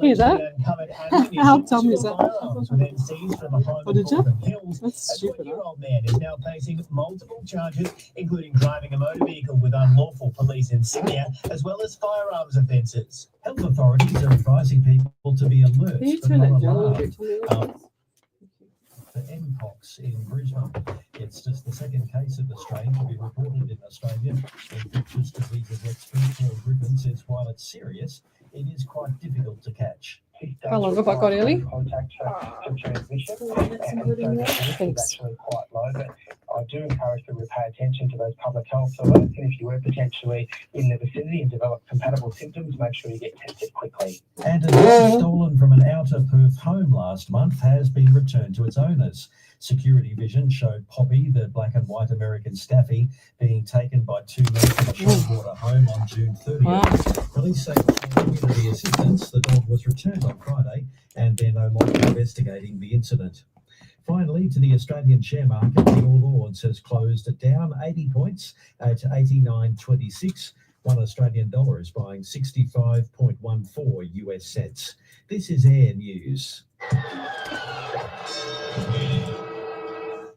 Hear that? How dumb is that? What did you? That's stupid. 20-year-old man is now facing multiple charges, including driving a motor vehicle with unlawful police insignia, as well as firearms offences. Health authorities are advising people to be alert Can you but turn not that down a alarmed. bit for me? For Mpox in Brisbane. It's just the second case of the strain to be reported in Australia. Infectious diseases expert Paul Griffin says while it's serious, it is quite difficult to catch. How long have I got, Ellie? Thanks. Quite low, but I do encourage people to pay attention to those public health alerts, and if you were potentially in the vicinity and develop compatible symptoms, make sure you get tested quickly. And a dog stolen from an outer Perth home last month has been returned to its owners. Security vision showed Poppy, the black and white American staffy, being taken by two men from a Shortwater home on June 30th. Wow. Police say with community assistance, the dog was returned on Friday, and they're no longer investigating the incident. Finally, to the Australian share market, the All Ords has closed down 80 points at 89.26. $1 Australian is buying 65.14 US cents. This is Air News.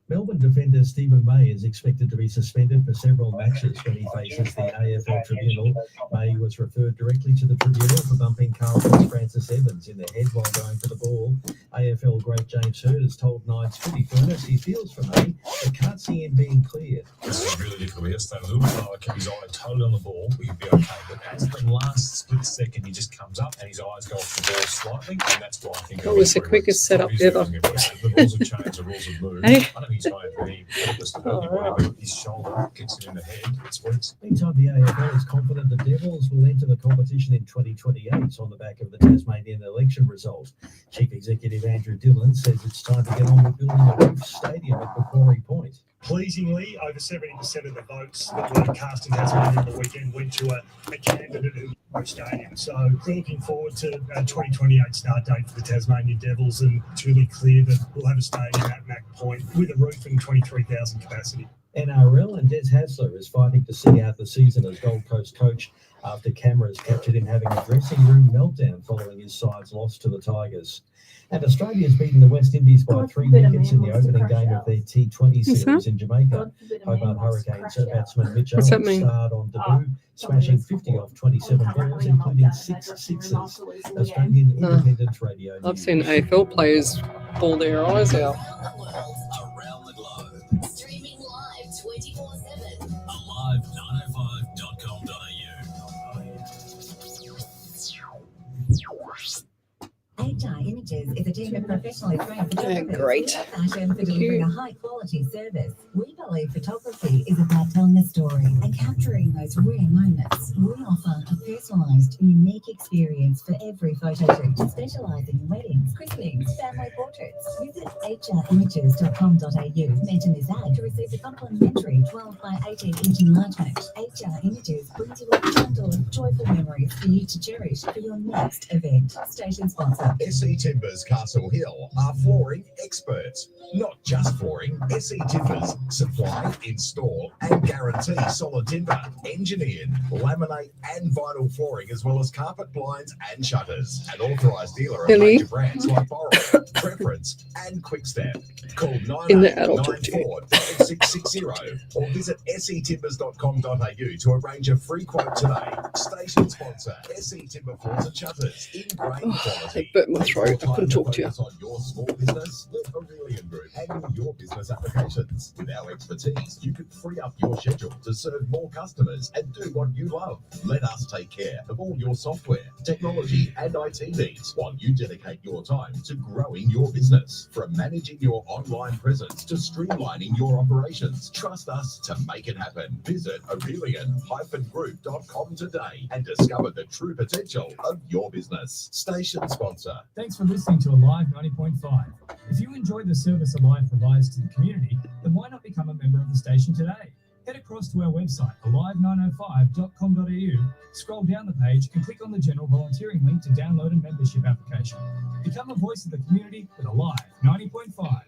Melbourne defender Stephen May is expected to be suspended for several matches when he faces the AFL Tribunal. May was referred directly to the Tribunal for bumping Carlton's Francis Evans in the head while going for the ball. AFL great James Hird has told Nine's Footy Furnace he feels for May but can't see him being cleared. This is really difficult. He has to stay a little bit lower, keep his eye totally on the ball. We can be okay. But as the last split second, he just comes up and his eyes go off the ball slightly, and that's why I think That was the quickest setup ever. The rules have changed, the rules have moved. Hey. I don't think he's trying to be purpose to hurt anybody, but his shoulder kicks it in the head. It's weeks. Meantime, the AFL is confident the Devils will enter the competition in 2028 on the back of the Tasmanian election result. Chief Executive Andrew Dillon says it's time to get on with building a roof stadium at Macquarie Point. Pleasingly, over 70% of the votes that were cast in Tasmania on the weekend went to a candidate who won stadium. So we're looking forward to a 2028 start date for the Tasmanian Devils, and it's really clear that we'll have a stadium at Mac Point with a roof and 23,000 capacity. NRL and Des Hasler is fighting to see out the season as Gold Coast coach after cameras captured him having a dressing room meltdown following his side's loss to the Tigers. And Australia's beaten the West Indies by 3 wickets in the opening game of their T20 series in Jamaica. Hobart Hurricanes batsman Mitch Owens starred on debut, smashing 50 off 27 balls, including 6 sixes. Australian Independent Radio News. I've seen AFL players bawl their eyes out. Around the globe. Streaming live 24/7. Alive905.com.au. HR Images is a team of professionally trained photographers Great. passion for delivering a high-quality service. We believe photography is about telling a story and capturing those rare moments. We offer a personalised, unique experience for every photo shoot, specialising in weddings, christenings, family portraits. Visit hrimages.com.au. Mention this ad to receive a complimentary 12 by 18-inch enlargement. HR Images brings you a bundle of joyful memories for you to cherish for your next event. Station sponsor. SE Timbers Castle Hill are flooring experts. Not just flooring, SE Timbers supply, install and guarantee solid timber, engineered, laminate and vinyl flooring, as well as carpet, blinds and shutters. An authorised dealer of major brands like Boral, Preference and Quickstep. Call 9894-5660 or visit setimbers.com.au to arrange a free quote today. Station sponsor, SE Timber Floors and Shutters in grain quality. Burnt my throat. I couldn't talk to you. On your small business, let Aurelian Group handle your business applications. With our expertise, you can free up your schedule to serve more customers and do what you love. Let us take care of all your software, technology, and IT needs while you dedicate your time to growing your business. From managing your online presence to streamlining your operations, trust us to make it happen. Visit Aurelian-Group.com today and discover the true potential of your business. Station sponsor. Thanks for listening to Alive 90.5. If you enjoy the service Alive provides to the community, then why not become a member of the station today? Head across to our website, alive905.com.au, scroll down the page and click on the general volunteering link to download a membership application. Become a voice of the community with Alive 90.5.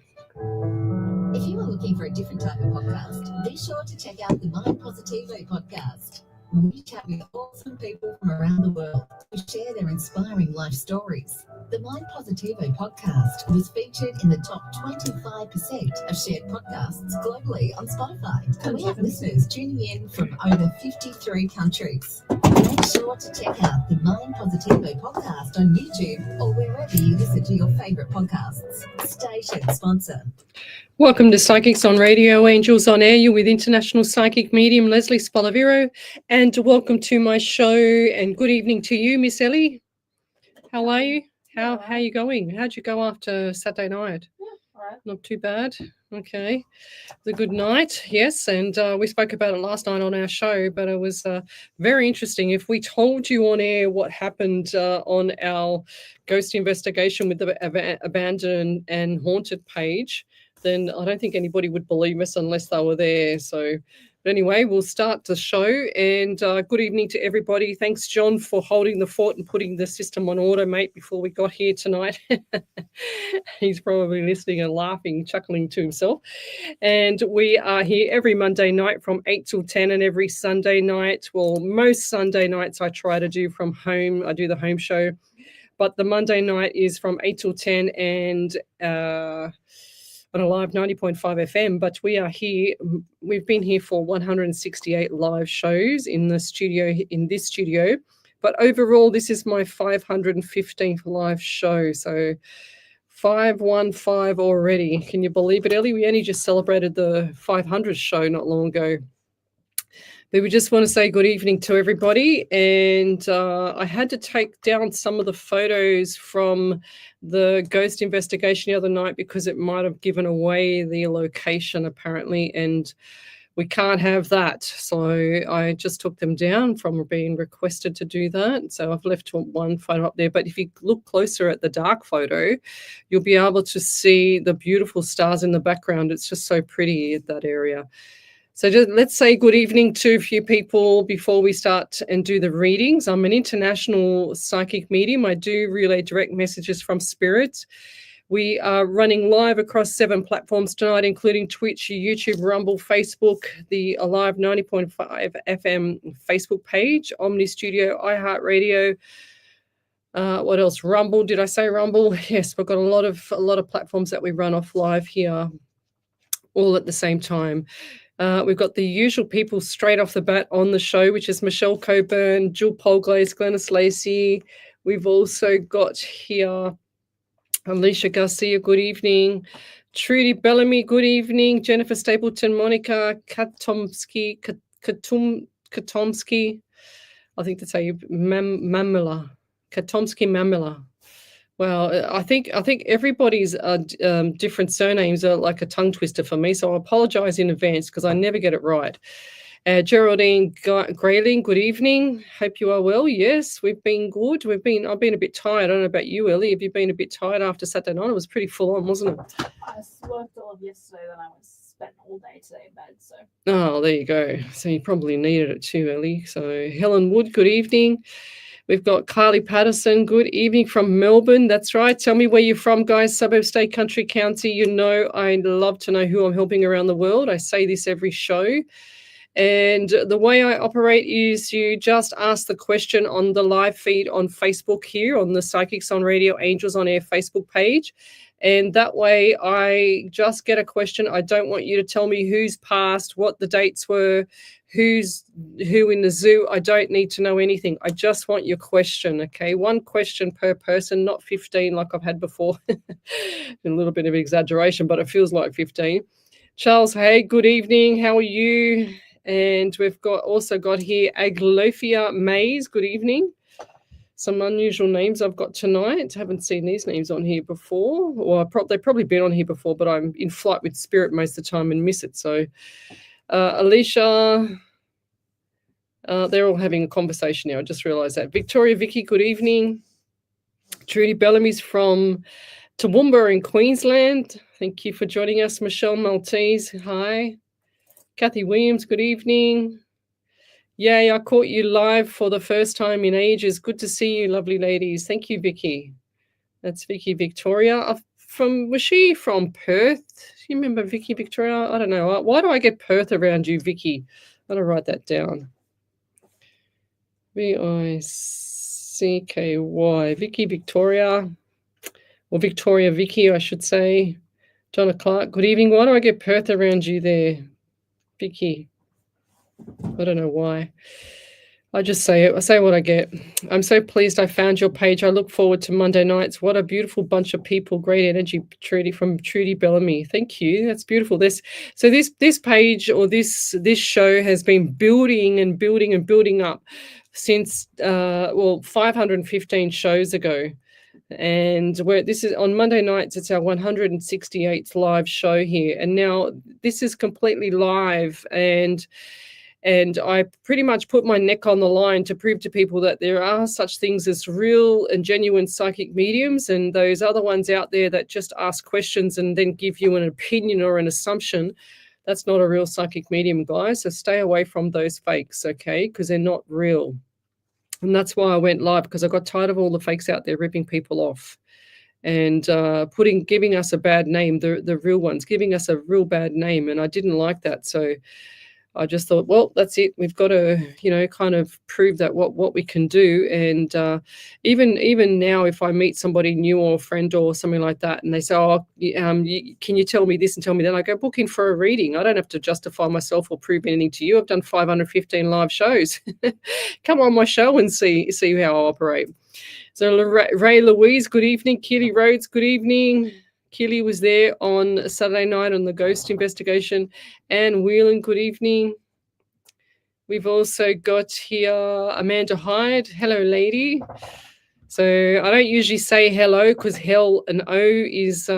If you are looking for a different type of podcast, be sure to check out the Mind Positivo podcast. We chat with awesome people from around the world who share their inspiring life stories. The Mind Positivo podcast was featured in the top 25% of shared podcasts globally on Spotify. And we have listeners tuning in from over 53 countries. Make sure to check out the Mind Positivo podcast on YouTube or wherever you listen to your favourite podcasts. Station sponsor. Welcome to Psychics on Radio, Angels on Air. You're with international psychic medium Lesley Spaliviero, and welcome to my show. And good evening to you, Miss Ellie. How are you? How are you going? How'd you go after Saturday night? Yeah, all right. Not too bad. Okay, it was a good night. Yes, and we spoke about it last night on our show, but it was very interesting. If we told you on air what happened on our ghost investigation with the abandoned and haunted page, then I don't think anybody would believe us unless they were there. So, but anyway, we'll start the show. And good evening to everybody. Thanks, John, for holding the fort and putting the system on order, mate, before we got here tonight. He's probably listening and laughing, chuckling to himself. And we are here every Monday night from 8 till 10 and every Sunday night. Well, most Sunday nights I try to do from home. I do the home show. But the Monday night is from 8 till 10 and on a live 90.5 FM, but we are here. We've been here for 168 live shows in this studio. But overall, this is my 515th live show. So 515 already. Can you believe it, Ellie? We only just celebrated the 500th show not long ago. But we just want to say good evening to everybody. And I had to take down some of the photos from the ghost investigation the other night because it might have given away the location apparently. And we can't have that. So I just took them down from being requested to do that. So I've left one photo up there. But if you look closer at the dark photo, you'll be able to see the beautiful stars in the background. It's just so pretty at that area. So let's say good evening to a few people before we start and do the readings. I'm an international psychic medium. I do relay direct messages from spirit. We are running live across 7 platforms tonight, including Twitch, YouTube, Rumble, Facebook, the Alive 90.5 FM Facebook page, Omni Studio, iHeartRadio. What else? Rumble. Did I say Rumble? Yes, we've got a lot of platforms that we run off live here, all at the same time. We've got the usual people straight off the bat on the show, which is Michelle Coburn, Jill Polglaze, Glennis Lacey. We've also got here Alicia Garcia, good evening. Trudy Bellamy, good evening. Jennifer Stapleton, Monica Katomsky, I think that's how you, Mamela, Katomsky Mamela. Well, I think everybody's different surnames are like a tongue twister for me, so I apologise in advance because I never get it right. Geraldine Grayling, good evening. Hope you are well. Yes, we've been good. I've been a bit tired. I don't know about you, Ellie. Have you been a bit tired after Saturday night? It was pretty full on, wasn't it? I worked all of yesterday, then I spent all day today in bed. So. Oh, there you go. So you probably needed it too, Ellie. So Helen Wood, good evening. We've got Carly Patterson. Good evening from Melbourne. That's right. Tell me where you're from, guys. Suburb, state, country, county. You know, I love to know who I'm helping around the world. I say this every show. And the way I operate is you just ask the question on the live feed on Facebook here on the Psychics on Radio Angels on Air Facebook page. And that way I just get a question. I don't want you to tell me who's passed, what the dates were, who in the zoo. I don't need to know anything. I just want your question, okay? 1 question per person, not 15 like I've had before. A little bit of exaggeration, but it feels like 15. Charles Hay, good evening. How are you? And we've also got here Aglofia Mays. Good evening. Some unusual names I've got tonight. Haven't seen these names on here before. Well, they've probably been on here before, but I'm in flight with spirit most of the time and miss it. So Alicia, they're all having a conversation now. I just realised that. Victoria Vicky, good evening. Trudy Bellamy's from Toowoomba in Queensland. Thank you for joining us. Michelle Maltese, hi. Kathy Williams, good evening. Yay, I caught you live for the first time in ages. Good to see you, lovely ladies. Thank you, Vicky. That's Vicky Victoria. Was she from Perth? Do you remember Vicky Victoria? I don't know. Why do I get Perth around you, Vicky? I'm going to write that down. VICKY. Vicky Victoria. Or Victoria Vicky, I should say. Donna Clark. Good evening. Why do I get Perth around you there, Vicky? I don't know why. I just say it. I say what I get. I'm so pleased I found your page. I look forward to Monday nights. What a beautiful bunch of people. Great energy, Trudy, from Trudy Bellamy. Thank you. That's beautiful. This page or this show has been building and building and building up since 515 shows ago. And this is on Monday nights, it's our 168th live show here. And now this is completely live, and I pretty much put my neck on the line to prove to people that there are such things as real and genuine psychic mediums, and those other ones out there that just ask questions and then give you an opinion or an assumption. That's not a real psychic medium, guys. So stay away from those fakes, okay? Because they're not real. And that's why I went live, because I got tired of all the fakes out there ripping people off and giving us a bad name, the real ones, giving us a real bad name. And I didn't like that. So I just thought, well, that's it. We've got to, kind of prove that what we can do. And even now, if I meet somebody new or a friend or something like that, and they say, can you tell me this and tell me that? I go, book in for a reading. I don't have to justify myself or prove anything to you. I've done 515 live shows. Come on my show and see how I operate. So Ray Louise, good evening. Keely Rhodes, good evening. Keely was there on Saturday night on the ghost investigation. Anne Whelan, good evening. We've also got here Amanda Hyde. Hello, lady. So I don't usually say hello because hell and O is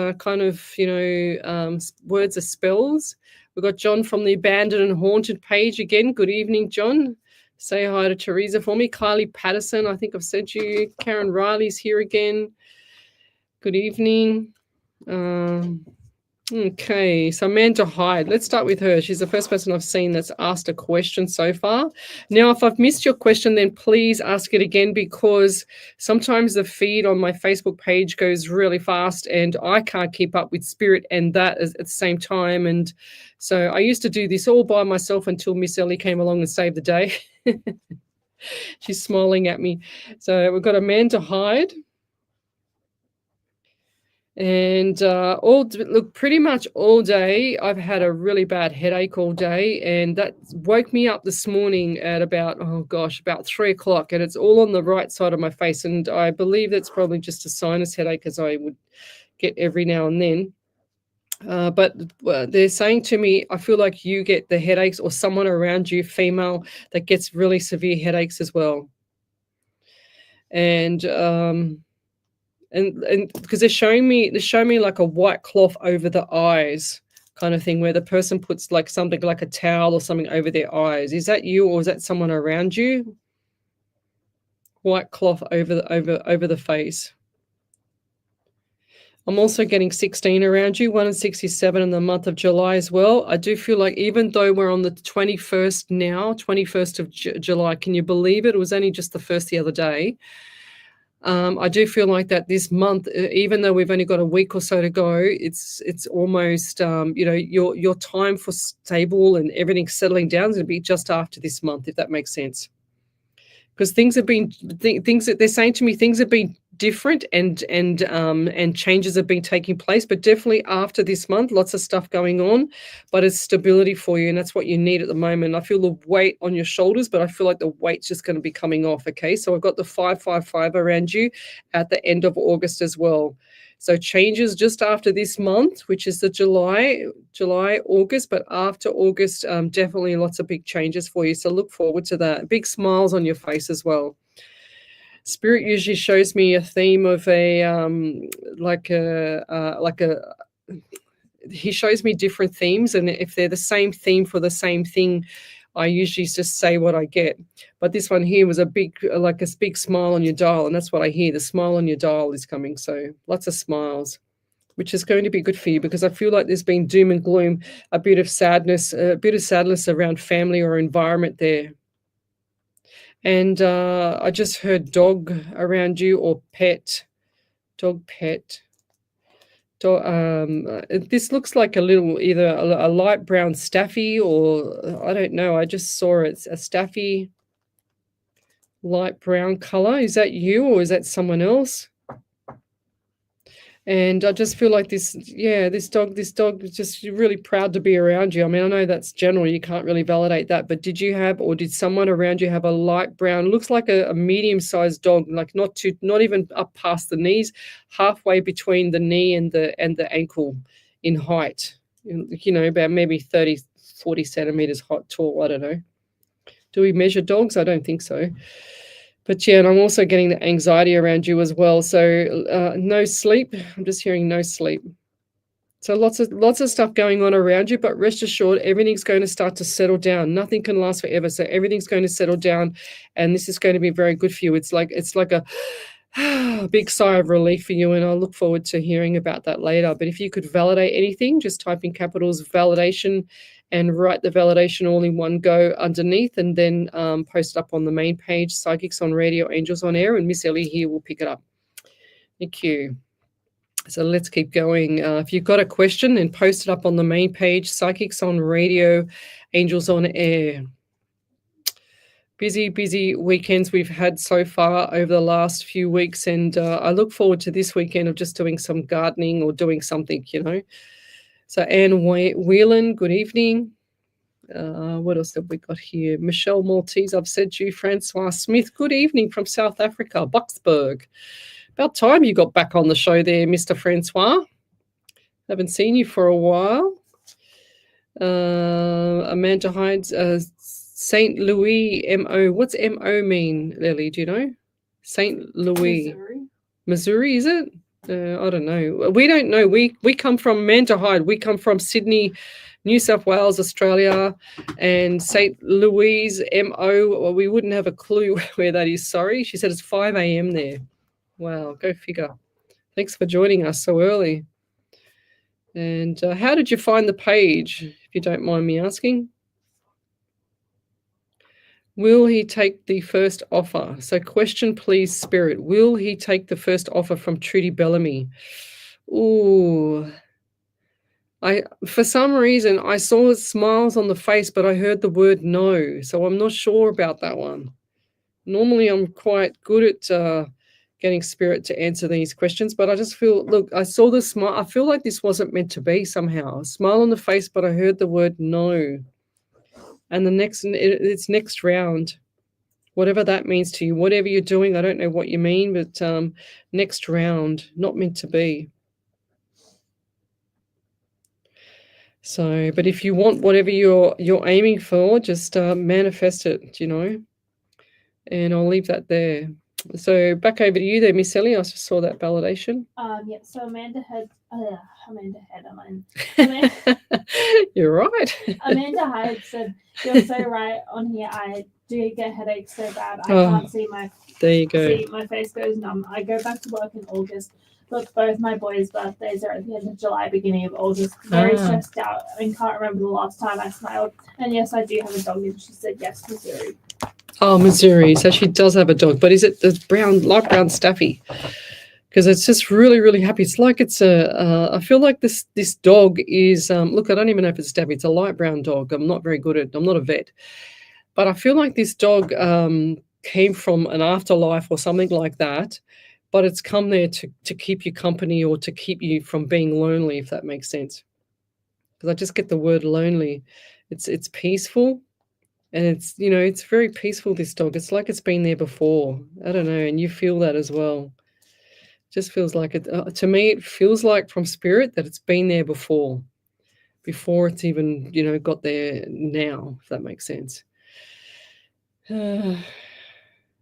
words are spells. We've got John from the Abandoned and Haunted page again. Good evening, John. Say hi to Teresa for me. Kylie Patterson, I think I've sent you. Karen Riley's here again. Good evening. Okay, so Amanda Hyde, let's start with her. She's the first person I've seen that's asked a question so far. Now, if I've missed your question, then please ask it again, because sometimes the feed on my Facebook page goes really fast and I can't keep up with spirit and that at the same time. And so I used to do this all by myself until Miss Ellie came along and saved the day. She's smiling at me. So we've got Amanda Hyde. And pretty much all day, I've had a really bad headache all day, and that woke me up this morning at about 3 o'clock, and it's all on the right side of my face. And I believe that's probably just a sinus headache, as I would get every now and then. But they're saying to me, I feel like you get the headaches, or someone around you, female, that gets really severe headaches as well. And because they're showing me like a white cloth over the eyes kind of thing, where the person puts like something like a towel or something over their eyes. Is that you, or is that someone around you? White cloth over the face. I'm also getting 16 around you, 1 and 67 in the month of July as well. I do feel like, even though we're on the 21st now, 21st of July, can you believe it? It was only just the first the other day. I do feel like that this month, even though we've only got a week or so to go, it's almost, your time for stable and everything settling down is going to be just after this month, if that makes sense. Because things have been, things that they're saying to me, things have been different and changes have been taking place, but definitely after this month, lots of stuff going on, but it's stability for you, and that's what you need at the moment. I feel the weight on your shoulders, but I feel like the weight's just going to be coming off. Okay, so I've got the 555 around you at the end of August as well. So changes just after this month, which is the July, August, but after August, definitely lots of big changes for you. So look forward to that. Big smiles on your face as well. Spirit usually shows me a theme of he shows me different themes, and if they're the same theme for the same thing, I usually just say what I get. But this one here was a big smile on your dial, and that's what I hear. The smile on your dial is coming, so lots of smiles, which is going to be good for you, because I feel like there's been doom and gloom, a bit of sadness around family or environment there. And I just heard dog around you, or pet, dog, pet. This looks like either a light brown staffy, or I don't know. I just saw it's a staffy, light brown color. Is that you or is that someone else? And I just feel like this dog is just really proud to be around you. I mean, I know that's general, you can't really validate that, but did you have, or did someone around you have a light brown, looks like a medium-sized dog, like not even up past the knees, halfway between the knee and the ankle in height, you know, about maybe 30, 40 centimeters tall, I don't know. Do we measure dogs? I don't think so. But yeah, and I'm also getting the anxiety around you as well. So no sleep. I'm just hearing no sleep. So lots of stuff going on around you, but rest assured, everything's going to start to settle down. Nothing can last forever. So everything's going to settle down, and this is going to be very good for you. It's like a big sigh of relief for you, and I look forward to hearing about that later. But if you could validate anything, just type in capitals validation and write the validation all in one go underneath, and then post it up on the main page, Psychics on Radio, Angels on Air, and Miss Ellie here will pick it up. Thank you. So let's keep going. If you've got a question, then post it up on the main page, Psychics on Radio, Angels on Air. Busy weekends we've had so far over the last few weeks, and I look forward to this weekend of just doing some gardening or doing something, you know. So Anne Whelan, good evening. What else have we got here? Michelle Maltese, I've said to you. Francois Smith, good evening from South Africa, Boksburg. About time you got back on the show there, Mr. Francois. Haven't seen you for a while. Amanda Hides, St. Louis, M.O. What's M.O. mean, Lily? Do you know? St. Louis. Missouri, is it? I don't know. We don't know. We come from Mandurah. We come from Sydney, New South Wales, Australia, and St. Louis, MO. Well, we wouldn't have a clue where that is. Sorry. She said it's 5 a.m. there. Wow, go figure. Thanks for joining us so early. And how did you find the page, if you don't mind me asking? Will he take the first offer? So question, please, Spirit. Will he take the first offer from Trudy Bellamy? Ooh. For some reason, I saw smiles on the face, but I heard the word no. So I'm not sure about that one. Normally, I'm quite good at getting Spirit to answer these questions, but I just feel, look, I saw the smile. I feel like this wasn't meant to be somehow. A smile on the face, but I heard the word no. And it's next round, whatever that means to you, whatever you're doing. I don't know what you mean, but next round, not meant to be. So, but if you want whatever you're aiming for, just manifest it, you know. And I'll leave that there. So back over to you there, Miss Ellie. I just saw that validation. Yeah. So Amanda had. You're right. Amanda Hyde said, "You're so right on here. I do get headaches so bad. I can't see my. There you go. See, my face goes numb. I go back to work in August. Look, both my boys' birthdays are at the end of July, beginning of August. Very stressed out and can't remember the last time I smiled. And yes, I do have a dog." And she said, "Yes, Missouri." Oh, Missouri. So she does have a dog, but is it the light brown staffy? Because it's just really, really happy. It's like it's I feel like this dog is, look, I don't even know if it's staffy. It's a light brown dog. I'm not very good at, I'm not a vet. But I feel like this dog came from an afterlife or something like that. But it's come there to keep you company or to keep you from being lonely, if that makes sense. Because I just get the word lonely. It's peaceful. And it's, you know, it's very peaceful, this dog. It's like it's been there before. I don't know. And you feel that as well. It just feels like it. To me, it feels like from Spirit that it's been there before it's even, you know, got there now, if that makes sense.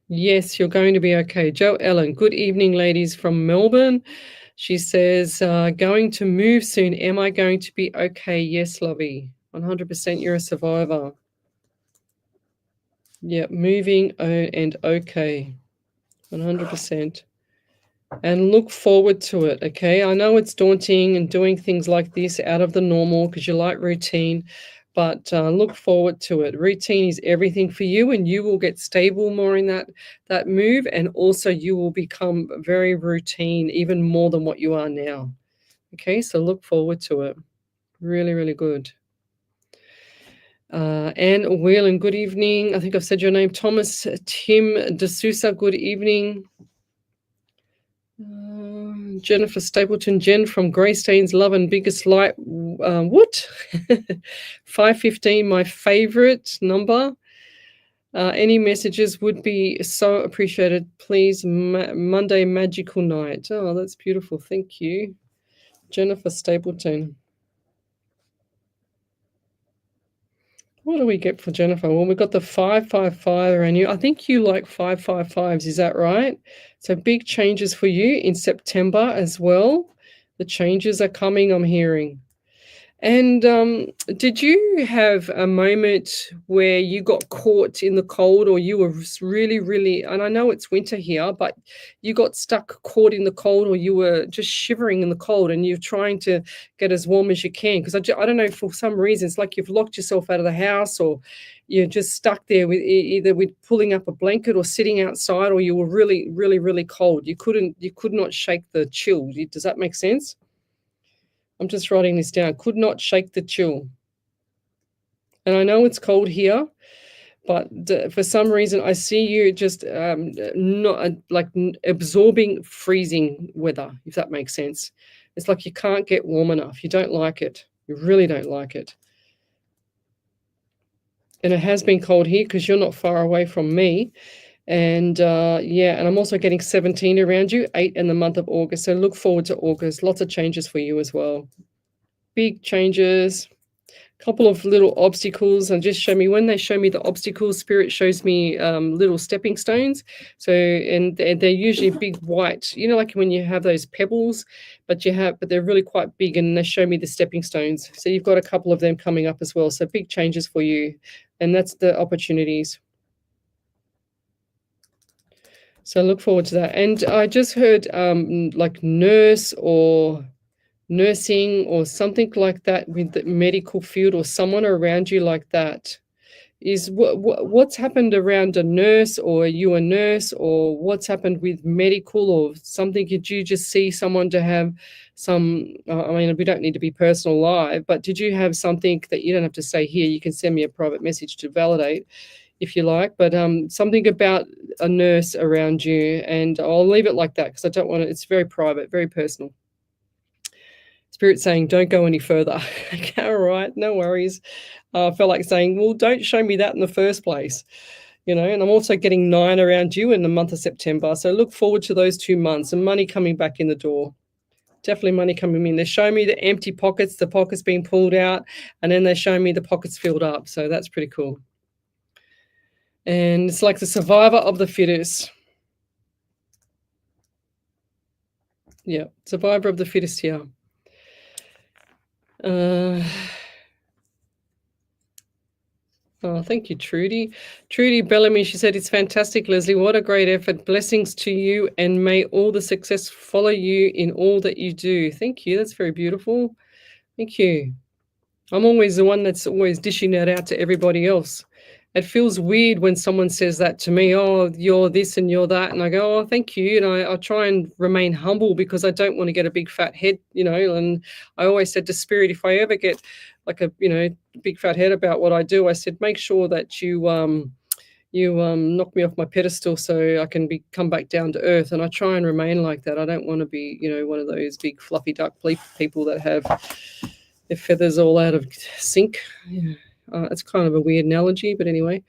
Yes, you're going to be okay. Jo Ellen, good evening, ladies from Melbourne. She says, going to move soon. Am I going to be okay? Yes, lovey. 100% you're a survivor. Yeah, moving and okay, 100%. And look forward to it, okay? I know it's daunting and doing things like this out of the normal because you like routine, but look forward to it. Routine is everything for you, and you will get stable more in that move, and also you will become very routine, even more than what you are now. Okay, so look forward to it. Really, really good. Anne Whelan, good evening. I think I've said your name. Thomas Tim D'Souza, good evening. Jennifer Stapleton, Jen from Greystanes, Love and Biggest Light. What? 515, my favorite number. Any messages would be so appreciated. Please, Monday magical night. Oh, that's beautiful. Thank you. Jennifer Stapleton. What do we get for Jennifer? Well, we've got the 555 around you. I think you like 555s. Is that right? So big changes for you in September as well. The changes are coming, I'm hearing. And did you have a moment where you got caught in the cold, or you were really, really, and I know it's winter here, but you got stuck caught in the cold, or you were just shivering in the cold and you're trying to get as warm as you can? Because I don't know, for some reason, it's like you've locked yourself out of the house, or you're just stuck there with either with pulling up a blanket or sitting outside, or you were really, really, really cold. You could not shake the chill. Does that make sense? I'm just writing this down. Could not shake the chill. And I know it's cold here, but for some reason I see you just not like absorbing freezing weather, if that makes sense. It's like you can't get warm enough. You don't like it. You really don't like it. And it has been cold here because you're not far away from me. And yeah, and I'm also getting 17 around you, 8 in the month of August. So look forward to August. Lots of changes for you as well. Big changes, a couple of little obstacles. And just show me, when they show me the obstacles, Spirit shows me little stepping stones. So, and they're usually big white, you know, like when you have those pebbles, but they're really quite big, and they show me the stepping stones. So you've got a couple of them coming up as well. So big changes for you. And that's the opportunities. So look forward to that. And I just heard like nurse or nursing or something like that with the medical field, or someone around you like that. Is what's happened around a nurse, or are you a nurse, or what's happened with medical or something? Did you just see someone to have some, I mean, we don't need to be personal live, but did you have something that you don't have to say here? You can send me a private message to validate if you like, but something about a nurse around you, and I'll leave it like that because I don't want to, it's very private, very personal. Spirit saying, don't go any further. Okay, all right, no worries. I felt like saying, well, don't show me that in the first place, you know. And I'm also getting 9 around you in the month of September. So look forward to those 2 months and money coming back in the door. Definitely money coming in. They show me the empty pockets, the pockets being pulled out, and then they show me the pockets filled up. So that's pretty cool. And it's like the survivor of the fittest. Yeah, survivor of the fittest here. Oh, thank you, Trudy. Trudy Bellamy, she said, it's fantastic, Lesley. What a great effort. Blessings to you, and may all the success follow you in all that you do. Thank you. That's very beautiful. Thank you. I'm always the one that's always dishing that out to everybody else. It feels weird when someone says that to me, oh, you're this and you're that. And I go, oh, thank you. And I try and remain humble because I don't want to get a big fat head, you know. And I always said to Spirit, if I ever get like a, you know, big fat head about what I do, I said, make sure that you knock me off my pedestal so I can come back down to earth. And I try and remain like that. I don't want to be, you know, one of those big fluffy duck people that have their feathers all out of sync. Yeah. It's kind of a weird analogy, but anyway.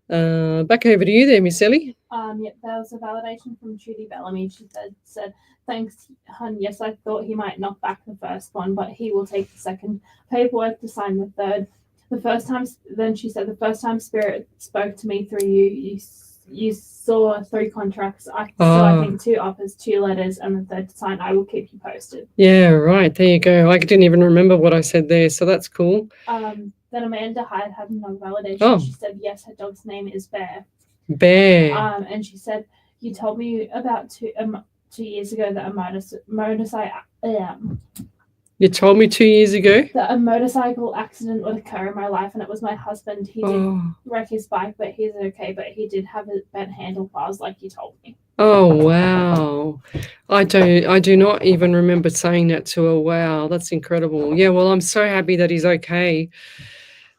Back over to you there, Miss Ellie. Yep, that was a validation from Trudy Bellamy. She said, thanks, hun. Yes, I thought he might knock back the first one, but he will take the second. Paperwork to sign the third. The first time, then she said, the first time Spirit spoke to me through you saw 3 contracts. So I think 2 offers, 2 letters, and the third to sign. I will keep you posted. Yeah, right. There you go. I didn't even remember what I said there, so that's cool. Then Amanda Hyde had another validation. She said, yes, her dog's name is Bear. Bear. And she said, you told me about 2 years ago that a motorcycle. You told me 2 years ago that a motorcycle accident would occur in my life, and it was my husband. He did wreck his bike, but he's okay. But he did have a bent handlebars, like you told me. Oh wow! I do not even remember saying that to her. Wow, that's incredible. Yeah, well, I'm so happy that he's okay.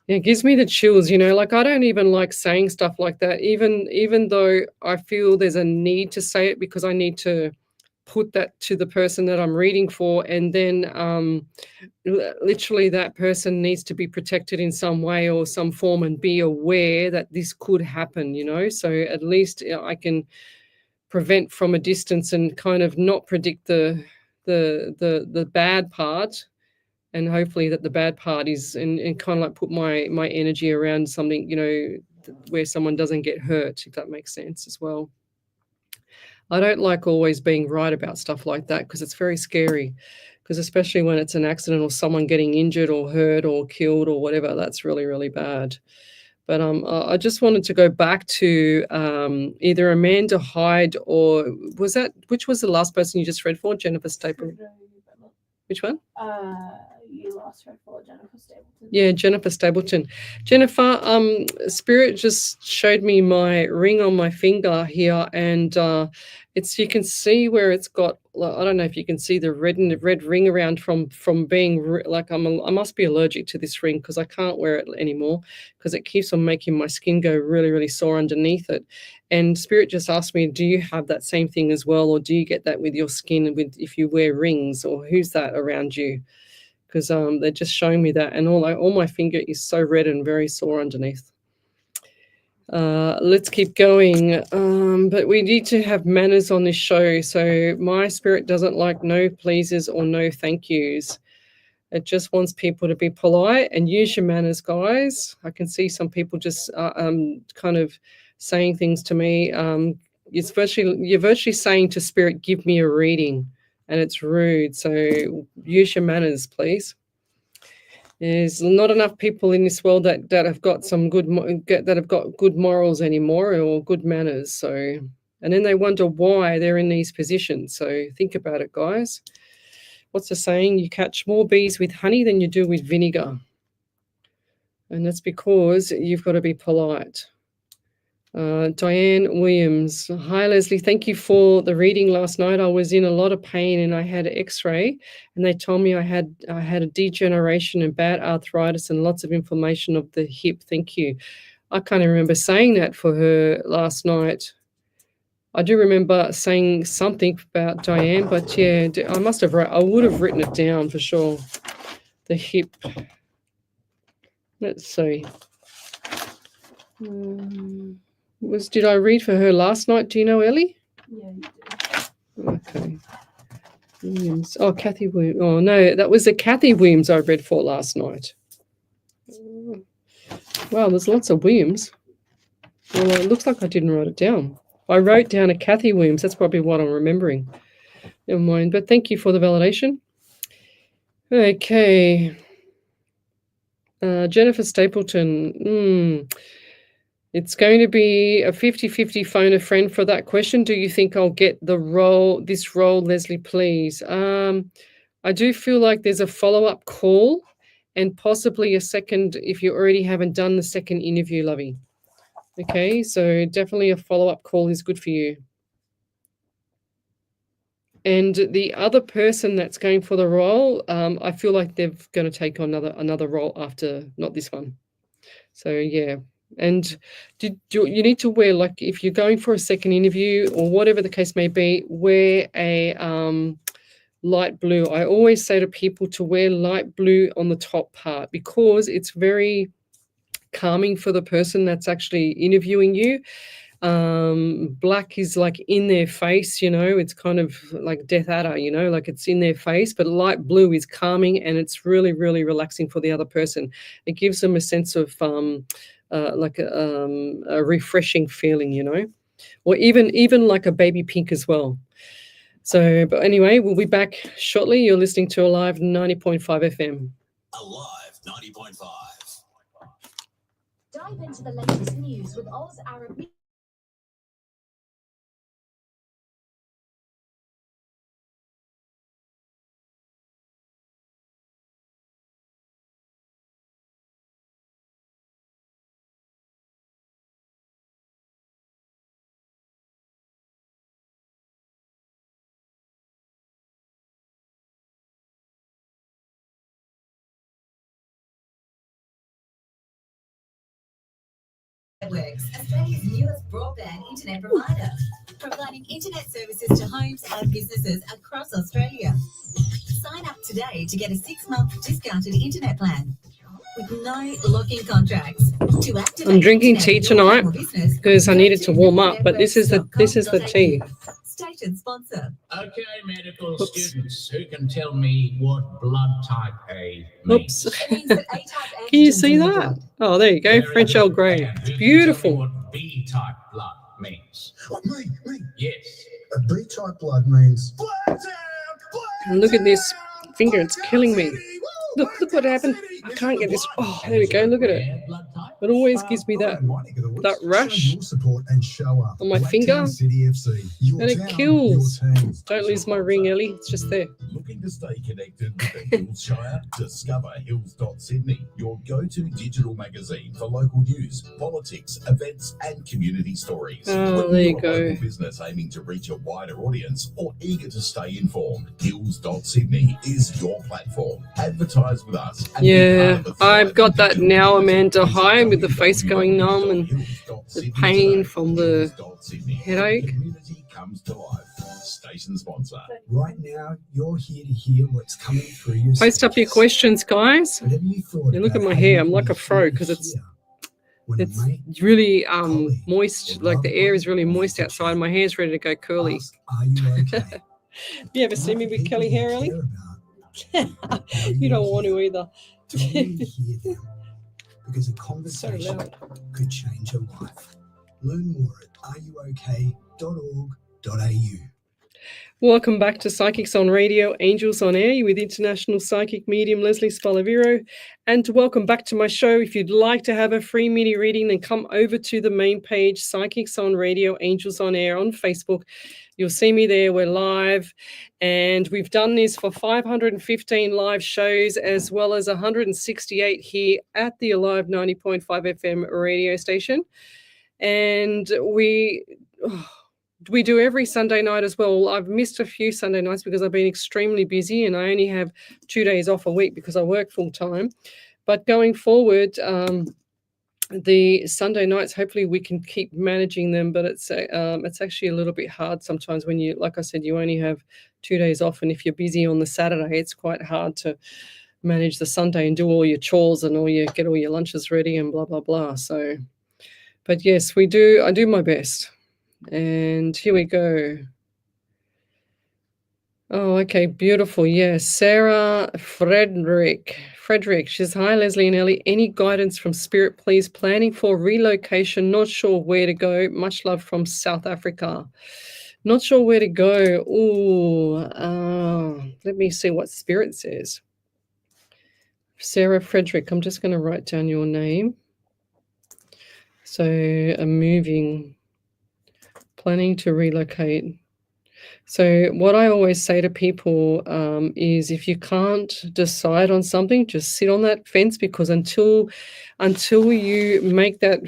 Yeah, it gives me the chills, like I don't even like saying stuff like that, even though I feel there's a need to say it because I need to put that to the person that I'm reading for, and then literally that person needs to be protected in some way or some form and be aware that this could happen, so at least I can prevent from a distance and kind of not predict the bad part, and hopefully that the bad part is and kind of like put my energy around something, where someone doesn't get hurt, if that makes sense as well. I don't like always being right about stuff like that because it's very scary, because especially when it's an accident or someone getting injured or hurt or killed or whatever, that's really, really bad. But I just wanted to go back to either Amanda Hyde or which was the last person you just read for? Jennifer Stapleton. Which one? You lost her for Jennifer Stapleton. Yeah, Jennifer Stapleton. Jennifer, Spirit just showed me my ring on my finger here, and you can see where it's got. I don't know if you can see the red ring around from being like I must be allergic to this ring because I can't wear it anymore because it keeps on making my skin go really, really sore underneath it. And Spirit just asked me, do you have that same thing as well, or do you get that with your skin if you wear rings, or who's that around you? Because they're just showing me that, and all my finger is so red and very sore underneath. Let's keep going. But we need to have manners on this show. So my spirit doesn't like no pleases or no thank yous. It just wants people to be polite and use your manners, guys. I can see some people just kind of saying things to me. You're virtually saying to spirit, give me a reading, and it's rude. So use your manners, please. There's not enough people in this world that have got good morals anymore or good manners. So, and then they wonder why they're in these positions. So think about it, guys. What's the saying? You catch more bees with honey than you do with vinegar. And that's because you've got to be polite. Diane Williams. Hi, Lesley. Thank you for the reading last night. I was in a lot of pain and I had an x-ray and they told me I had a degeneration and bad arthritis and lots of inflammation of the hip. Thank you. I kind of remember saying that for her last night. I do remember saying something about Diane, but yeah, I would have written it down for sure. The hip. Let's see. Did I read for her last night? Do you know, Ellie? Yeah, you did. Okay. Williams. Oh, Kathy Williams. Oh, no, that was the Kathy Williams I read for last night. Wow, there's lots of Williams. Well, it looks like I didn't write it down. I wrote down a Kathy Williams. That's probably what I'm remembering. Never mind. But thank you for the validation. Okay. Jennifer Stapleton. It's going to be a 50-50 phone a friend for that question. Do you think I'll get this role, Lesley, please? I do feel like there's a follow-up call and possibly a second if you already haven't done the second interview, lovey. Okay, so definitely a follow-up call is good for you. And the other person that's going for the role, I feel like they're going to take on another role after, not this one. So, yeah. And you need to wear, like, if you're going for a second interview or whatever the case may be, wear a light blue. I always say to people to wear light blue on the top part because it's very calming for the person that's actually interviewing you. Black is like in their face, it's kind of like Death Adder, like it's in their face, but light blue is calming and it's really, really relaxing for the other person. It gives them a sense of like a refreshing feeling, or even like a baby pink as well. So, but anyway, we'll be back shortly. You're listening to Alive 90.5 FM. Alive 90.5. Dive into the latest news with Oz Arab Networks, Australia's newest broadband internet provider, providing internet services to homes and businesses across Australia. Sign up today to get a 6-month discounted internet plan with no lock-in contracts. To activate I'm drinking internet tea for your tonight home or business, because I go needed to warm up, but this is the networks.com.au. tea. Station sponsor. Okay, medical Oops. students, who can tell me what blood type A means? Oops. It means that A-type Can you antigens see in your that? blood. Oh, there you go. Very French good. Earl Grey. And It's who can tell me beautiful. what B type blood means? Me. Yes. A B type blood means. And look at this finger. It's killing me. Look what happened. I can't get this. Oh, there we go. Look at it. Rare blood type? It always gives me that rush Show your support and show up. on my Blacktown finger. City FC. Your And it town, kills. your team. Don't lose my ring, Ellie. It's just there. Looking to stay connected with the Hills Shire? Discover Hills.Sydney, your go-to digital magazine for local news, politics, events, and community stories. Oh, Whether there you you're a go. local business aiming to reach a wider audience or eager to stay informed, Hills.Sydney is your platform. Advertise with us. And be Yeah, part of the I've got that thriving now, digital Amanda. community. Hi, with the face going numb and Hills.Sydney the pain today. from the Hills.Sydney. headache. Community comes to life. Station sponsor. Right now, you're here to hear what's coming through your Post up your speakers. questions, guys. Whatever you thought Yeah, look at about my how hair. you I'm like a can fro hear because it's here. When a it's mate really colleague, moist. or Like the loved air one is really moist visits outside. you, My hair's ready to go curly. ask, are you okay? You ever see me with curly hair, Ellie? You don't want to either. To really hear them, because a So conversation loud. could change your life. Learn more at areyook.org.au. Welcome back to Psychics on Radio, Angels on Air with international psychic medium Lesley Spaliviero. And welcome back to my show. If you'd like to have a free mini reading, then come over to the main page, Psychics on Radio, Angels on Air on Facebook. You'll see me there. We're live. And we've done this for 515 live shows, as well as 168 here at the Alive 90.5 FM radio station. And we do every Sunday night as well. I've missed a few Sunday nights because I've been extremely busy and I only have 2 days off a week because I work full time. But going forward, the Sunday nights, hopefully we can keep managing them, but it's actually a little bit hard sometimes when you, like I said, you only have 2 days off, and if you're busy on the Saturday, it's quite hard to manage the Sunday and do all your chores and get all your lunches ready and blah, blah, blah. So, but yes, I do my best. And here we go. Oh, okay, beautiful. Yes, Sarah Frederick. She says, hi, Lesley and Ellie. Any guidance from Spirit, please? Planning for relocation, not sure where to go. Much love from South Africa. Not sure where to go. Let me see what Spirit says. Sarah Frederick, I'm just going to write down your name. So, planning to relocate. So what I always say to people is, if you can't decide on something, just sit on that fence, because until you make that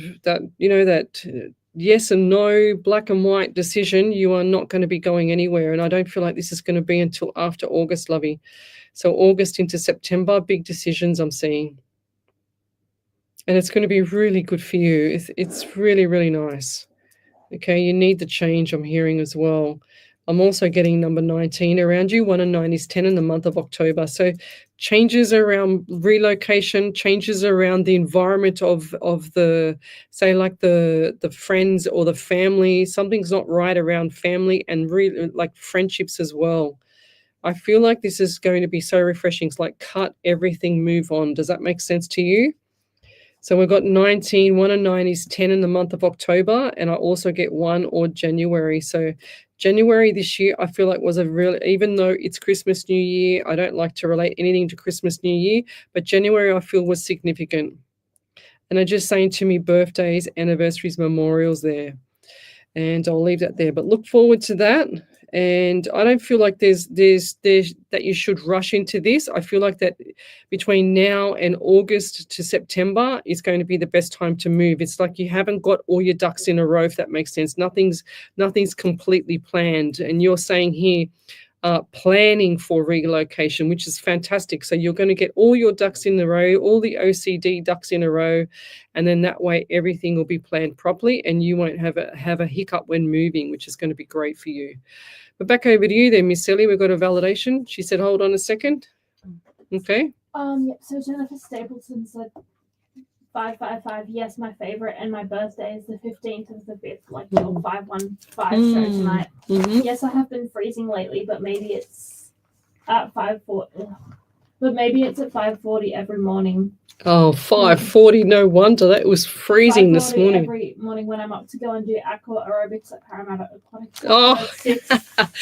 yes and no, black and white decision, you are not going to be going anywhere. And I don't feel like this is going to be until after August, lovey. So August into September, big decisions I'm seeing. And it's going to be really good for you. It's really, really nice. Okay, you need the change, I'm hearing as well. I'm also getting number 19 around you. 1 and 9 is 10 in the month of October. So changes around relocation, changes around the environment of the, say, like the friends or the family. Something's not right around family and like friendships as well. I feel like this is going to be so refreshing. It's like cut everything, move on. Does that make sense to you? So we've got 19, 1 and 9 is 10 in the month of October, and I also get 1 or January. So January this year, I feel like was a real, even though it's Christmas, New Year, I don't like to relate anything to Christmas, New Year, but January I feel was significant. And they're just saying to me birthdays, anniversaries, memorials there. And I'll leave that there, but look forward to that. And I don't feel like there's that you should rush into this. I feel like that between now and August to September is going to be the best time to move. It's like you haven't got all your ducks in a row, if that makes sense. Nothing's completely planned. And you're saying here, planning for relocation, which is fantastic. So you're going to get all your ducks in a row, all the OCD ducks in a row, and then that way everything will be planned properly and you won't have a hiccup when moving, which is going to be great for you. But back over to you then, Miss Ellie. We've got a validation. She said, hold on a second. Okay. Yep. So Jennifer Stapleton said 555. Yes, my favorite, and my birthday is the 15th of the 5th, like your 515 show tonight. Yes, I have been freezing lately, but maybe it's at 5:40. But maybe it's at 5:40 every morning. Oh, 5:40. No wonder that was freezing this morning. Every morning when I'm up to go and do aqua aerobics at Parramatta Aquatics. Oh,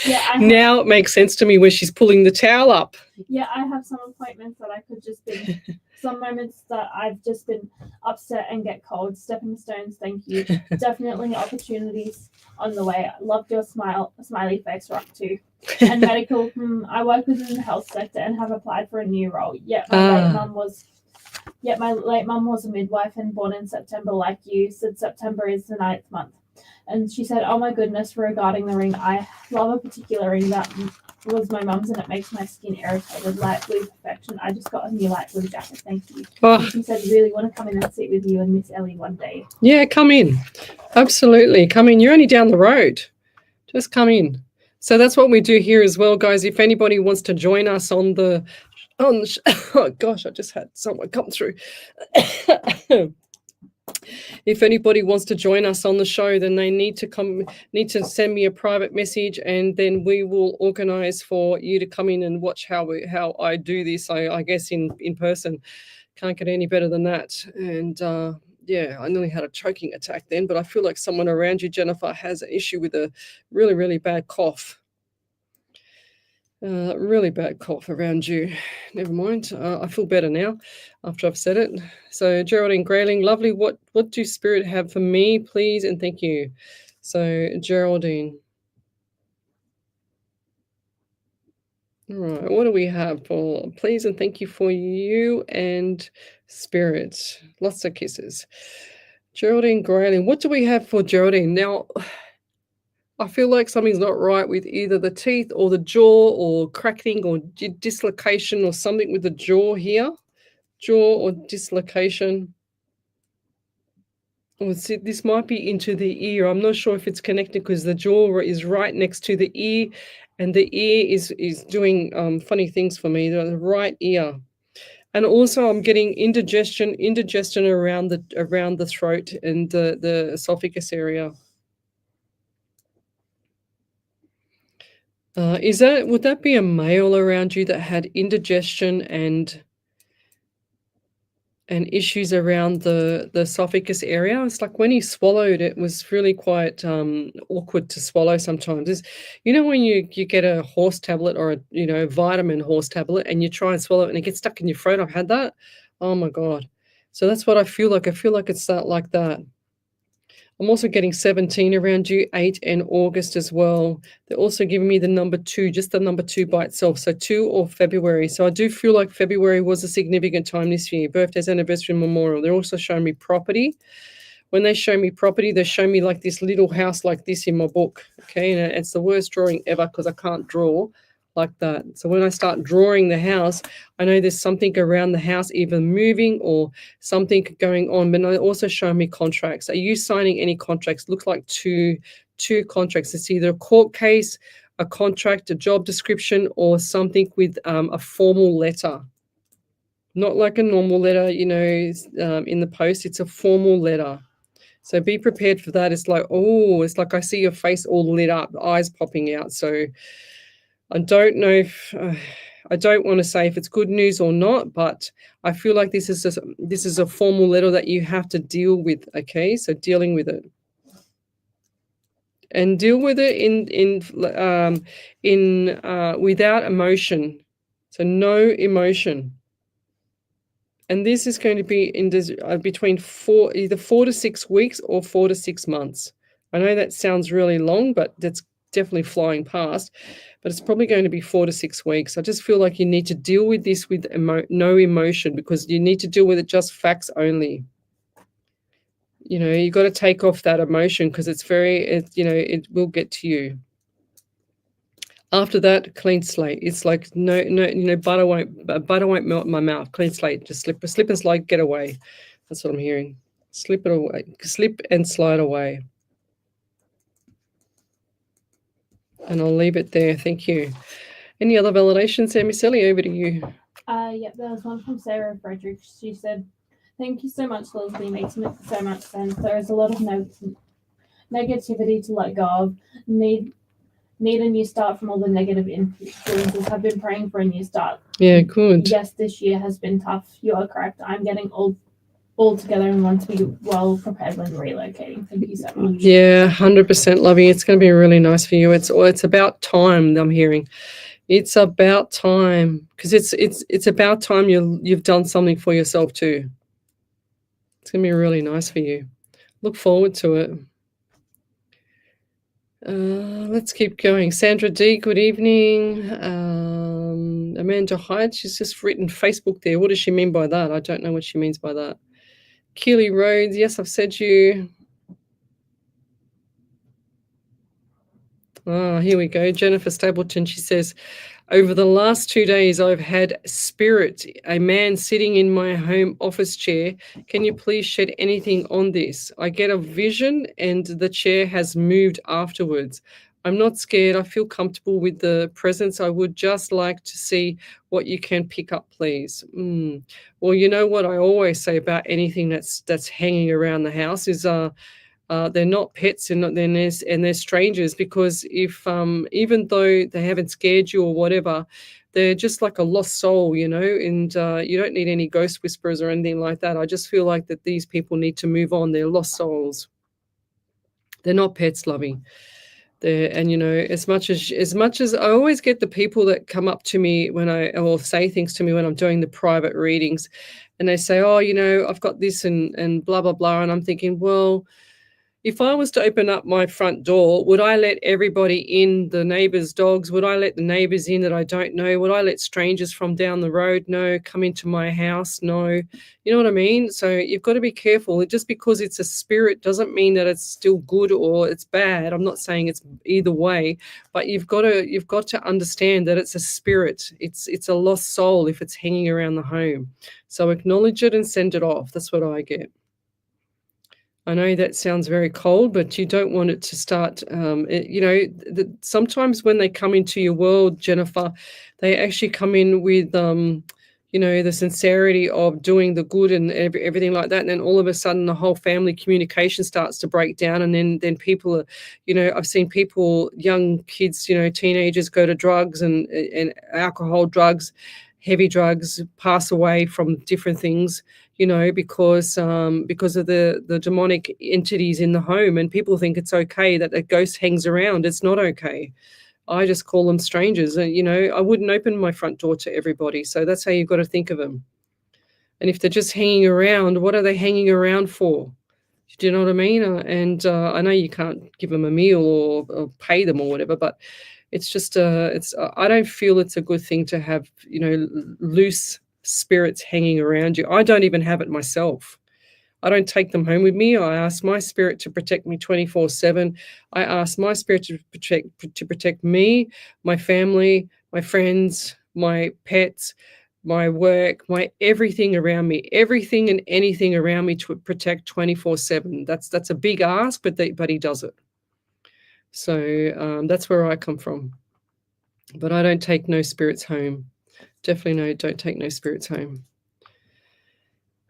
yeah. Now it makes sense to me where she's pulling the towel up. Yeah, I have some appointments that I could just be, some moments that I've just been upset and get cold. Stepping stones, thank you. Definitely opportunities on the way. Loved your smiley face rock too. And medical, I work within the health sector and have applied for a new role. Yet my late mum was a midwife and born in September like you. Said September is the 9th month. And she said, oh my goodness, regarding the ring, I love a particular ring that was my mum's and it makes my skin irritated. Light blue perfection. I just got a new light blue jacket. Thank you. And she said, really want to come in and sit with you and Miss Ellie one day. Yeah, come in. Absolutely. Come in. You're only down the road. Just come in. So that's what we do here as well, guys. If anybody wants to join us on the oh gosh, I just had someone come through. If anybody wants to join us on the show, then they need to send me a private message, and then we will organize for you to come in and watch how I do this. I guess in person. Can't get any better than that. And yeah, I nearly had a choking attack then, but I feel like someone around you, Jennifer, has an issue with a really, really bad cough. Really bad cough around you. Never mind. I feel better now after I've said it. So Geraldine Grayling, lovely. What do Spirit have for me, please? And thank you. So Geraldine. All right. What do we have for please and thank you for you and Spirit? Lots of kisses. Geraldine Grayling. What do we have for Geraldine? Now, I feel like something's not right with either the teeth or the jaw or cracking or dislocation or something with the jaw here. Jaw or dislocation. Oh, see, this might be into the ear. I'm not sure if it's connected because the jaw is right next to the ear and the ear is doing funny things for me, the right ear. And also I'm getting indigestion around the throat and the esophagus area. Would that be a male around you that had indigestion and issues around the esophagus area? It's like when he swallowed, it was really quite awkward to swallow sometimes. When you get a horse tablet or a vitamin horse tablet and you try and swallow it and it gets stuck in your throat. I've had that. Oh my God. So that's what I feel like. I feel like it's like that. I'm also getting 17 around you, 8 and August as well. They're also giving me the number 2, just the number 2 by itself. So 2 or February. So I do feel like February was a significant time this year. Birthdays, anniversary, memorial. They're also showing me property. When they show me property, they show me like this little house like this in my book. Okay, and it's the worst drawing ever because I can't draw like that. So when I start drawing the house, I know there's something around the house either moving or something going on. But they also show me contracts. Are you signing any contracts? Looks like two contracts. It's either a court case, a contract, a job description, or something with a formal letter. Not like a normal letter, in the post. It's a formal letter. So be prepared for that. It's like, it's like I see your face all lit up, eyes popping out. So I don't know if I don't want to say if it's good news or not, but I feel like this is a formal letter that you have to deal with. Okay, so dealing with it, and deal with it in without emotion. So no emotion. And this is going to be in between either 4 to 6 weeks or 4 to 6 months. I know that sounds really long, but that's definitely flying past. But it's probably going to be 4 to 6 weeks. I just feel like you need to deal with this with no emotion, because you need to deal with it just facts only. You got to take off that emotion because it will get to you. After that, clean slate. It's like no, butter won't melt in my mouth. Clean slate, just slip and slide, get away. That's what I'm hearing. Slip it away, slip and slide away. And I'll leave it there. Thank you. Any other validations, Miss Ellie? Over to you. Yeah, there was one from Sarah Frederick. She said, "Thank you so much, Lesley. Makes so much sense. There is a lot of negativity to let go of. Need a new start from all the negative influences. Have been praying for a new start. Yeah, good. Yes, this year has been tough. You are correct. I'm getting all together and want to be well prepared when relocating. Thank you so much." Yeah, 100%, lovey. It's going to be really nice for you. It's about time. I'm hearing. It's about time, because it's about time you've done something for yourself too. It's going to be really nice for you. Look forward to it. Let's keep going. Sandra D, good evening. Amanda Hyde, she's just written Facebook there. What does she mean by that? I don't know what she means by that. Keely Rhodes, yes, I've said you. Here we go. Jennifer Stapleton, she says, over the last 2 days, I've had spirit, a man sitting in my home office chair. Can you please shed anything on this? I get a vision and the chair has moved afterwards. I'm not scared. I feel comfortable with the presence. I would just like to see what you can pick up, please. Well, you know what I always say about anything that's hanging around the house is they're not pets and they're strangers, because if even though they haven't scared you or whatever, they're just like a lost soul, and you don't need any ghost whisperers or anything like that. I just feel like that these people need to move on. They're lost souls. They're not pets, lovey. And as much as I always get the people that come up to me or say things to me when I'm doing the private readings, and they say, oh, I've got this and blah blah blah, and I'm thinking, well, if I was to open up my front door, would I let everybody in, the neighbors' dogs? Would I let the neighbors in that I don't know? Would I let strangers from down the road? No. Come into my house? No. You know what I mean? So you've got to be careful. Just because it's a spirit doesn't mean that it's still good or it's bad. I'm not saying it's either way, but you've got to understand that it's a spirit. It's a lost soul if it's hanging around the home. So acknowledge it and send it off. That's what I get. I know that sounds very cold, but you don't want it to start, sometimes when they come into your world, Jennifer, they actually come in with, the sincerity of doing the good and everything like that. And then all of a sudden the whole family communication starts to break down. And then people are, I've seen people, young kids, teenagers go to drugs and alcohol, drugs, heavy drugs, pass away from different things, because of the demonic entities in the home, and people think it's okay that a ghost hangs around. It's not okay. I just call them strangers. I wouldn't open my front door to everybody. So that's how you've got to think of them. And if they're just hanging around, what are they hanging around for? Do you know what I mean? I know you can't give them a meal or pay them or whatever, but it's just I don't feel it's a good thing to have, loose spirits hanging around you. I don't even have it myself. I don't take them home with me. I ask my spirit to protect me 24/7. I ask my spirit to protect me, my family, my friends, my pets, my work, my everything around me, everything and anything around me to protect 24/7. That's a big ask, but he does it. So that's where I come from. But I don't take no spirits home. Definitely don't take no spirits home.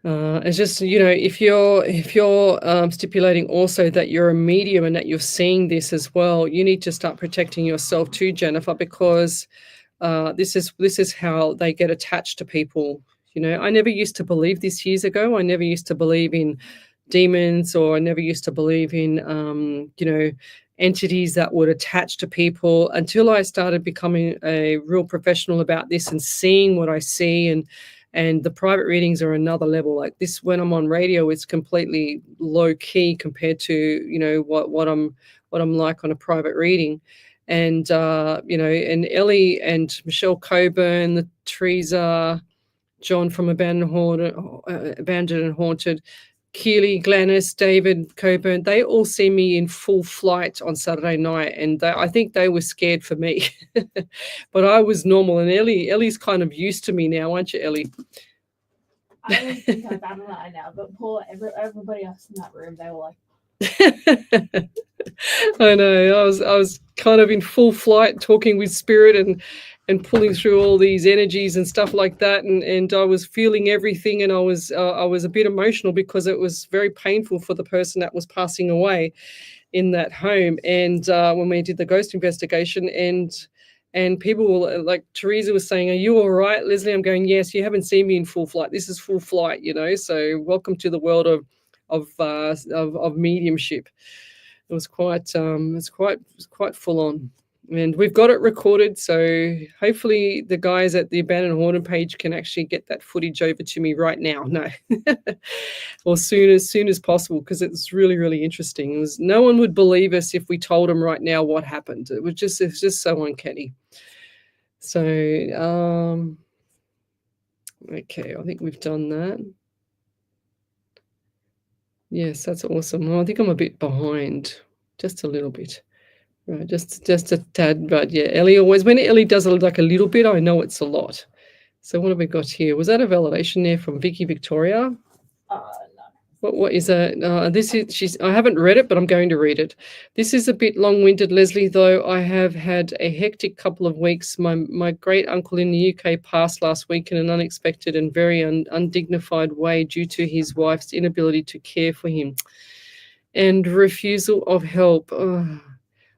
It's just, if you're stipulating also that you're a medium and that you're seeing this as well, you need to start protecting yourself too, Jennifer, because this is how they get attached to people. I never used to believe this years ago. I never used to believe in demons, or I never used to believe in, entities that would attach to people, until I started becoming a real professional about this and seeing what I see. And the private readings are another level. Like this, when I'm on radio, it's completely low key compared to, what I'm like on a private reading. And, and Ellie and Michelle Coburn, Teresa, John from Abandoned and Haunted, Keely, Glennis, David, Coburn, they all see me in full flight on Saturday night, and I think they were scared for me. But I was normal, and Ellie's kind of used to me now, aren't you, Ellie? I don't think I've done that now, but everybody else in that room, they were like, I know. I was kind of in full flight, talking with spirit and pulling through all these energies and stuff like that, and I was feeling everything, and I was a bit emotional because it was very painful for the person that was passing away in that home. And when we did the ghost investigation, and people were like, Teresa was saying, "Are you all right, Lesley?" I'm going, "Yes, you haven't seen me in full flight. This is full flight, you know. So welcome to the world of mediumship." It was quite full on, and we've got it recorded. So hopefully the guys at the Abandoned Haunted page can actually get that footage over to me right now. No, or soon as possible, because it's really, really interesting. It was, no one would believe us if we told them right now what happened. It's just so uncanny. So okay, I think we've done that. Yes, that's awesome. Well, I think I'm a bit behind, just a little bit. Right, just a tad, but yeah, Ellie always, when Ellie does like a little bit, I know it's a lot. So what have we got here? Was that a validation there from Vicky Victoria? no. What is that? I haven't read it, but I'm going to read it. This is a bit long-winded, Lesley, though. I have had a hectic couple of weeks. My great uncle in the UK passed last week in an unexpected and very undignified way due to his wife's inability to care for him and refusal of help. Oh.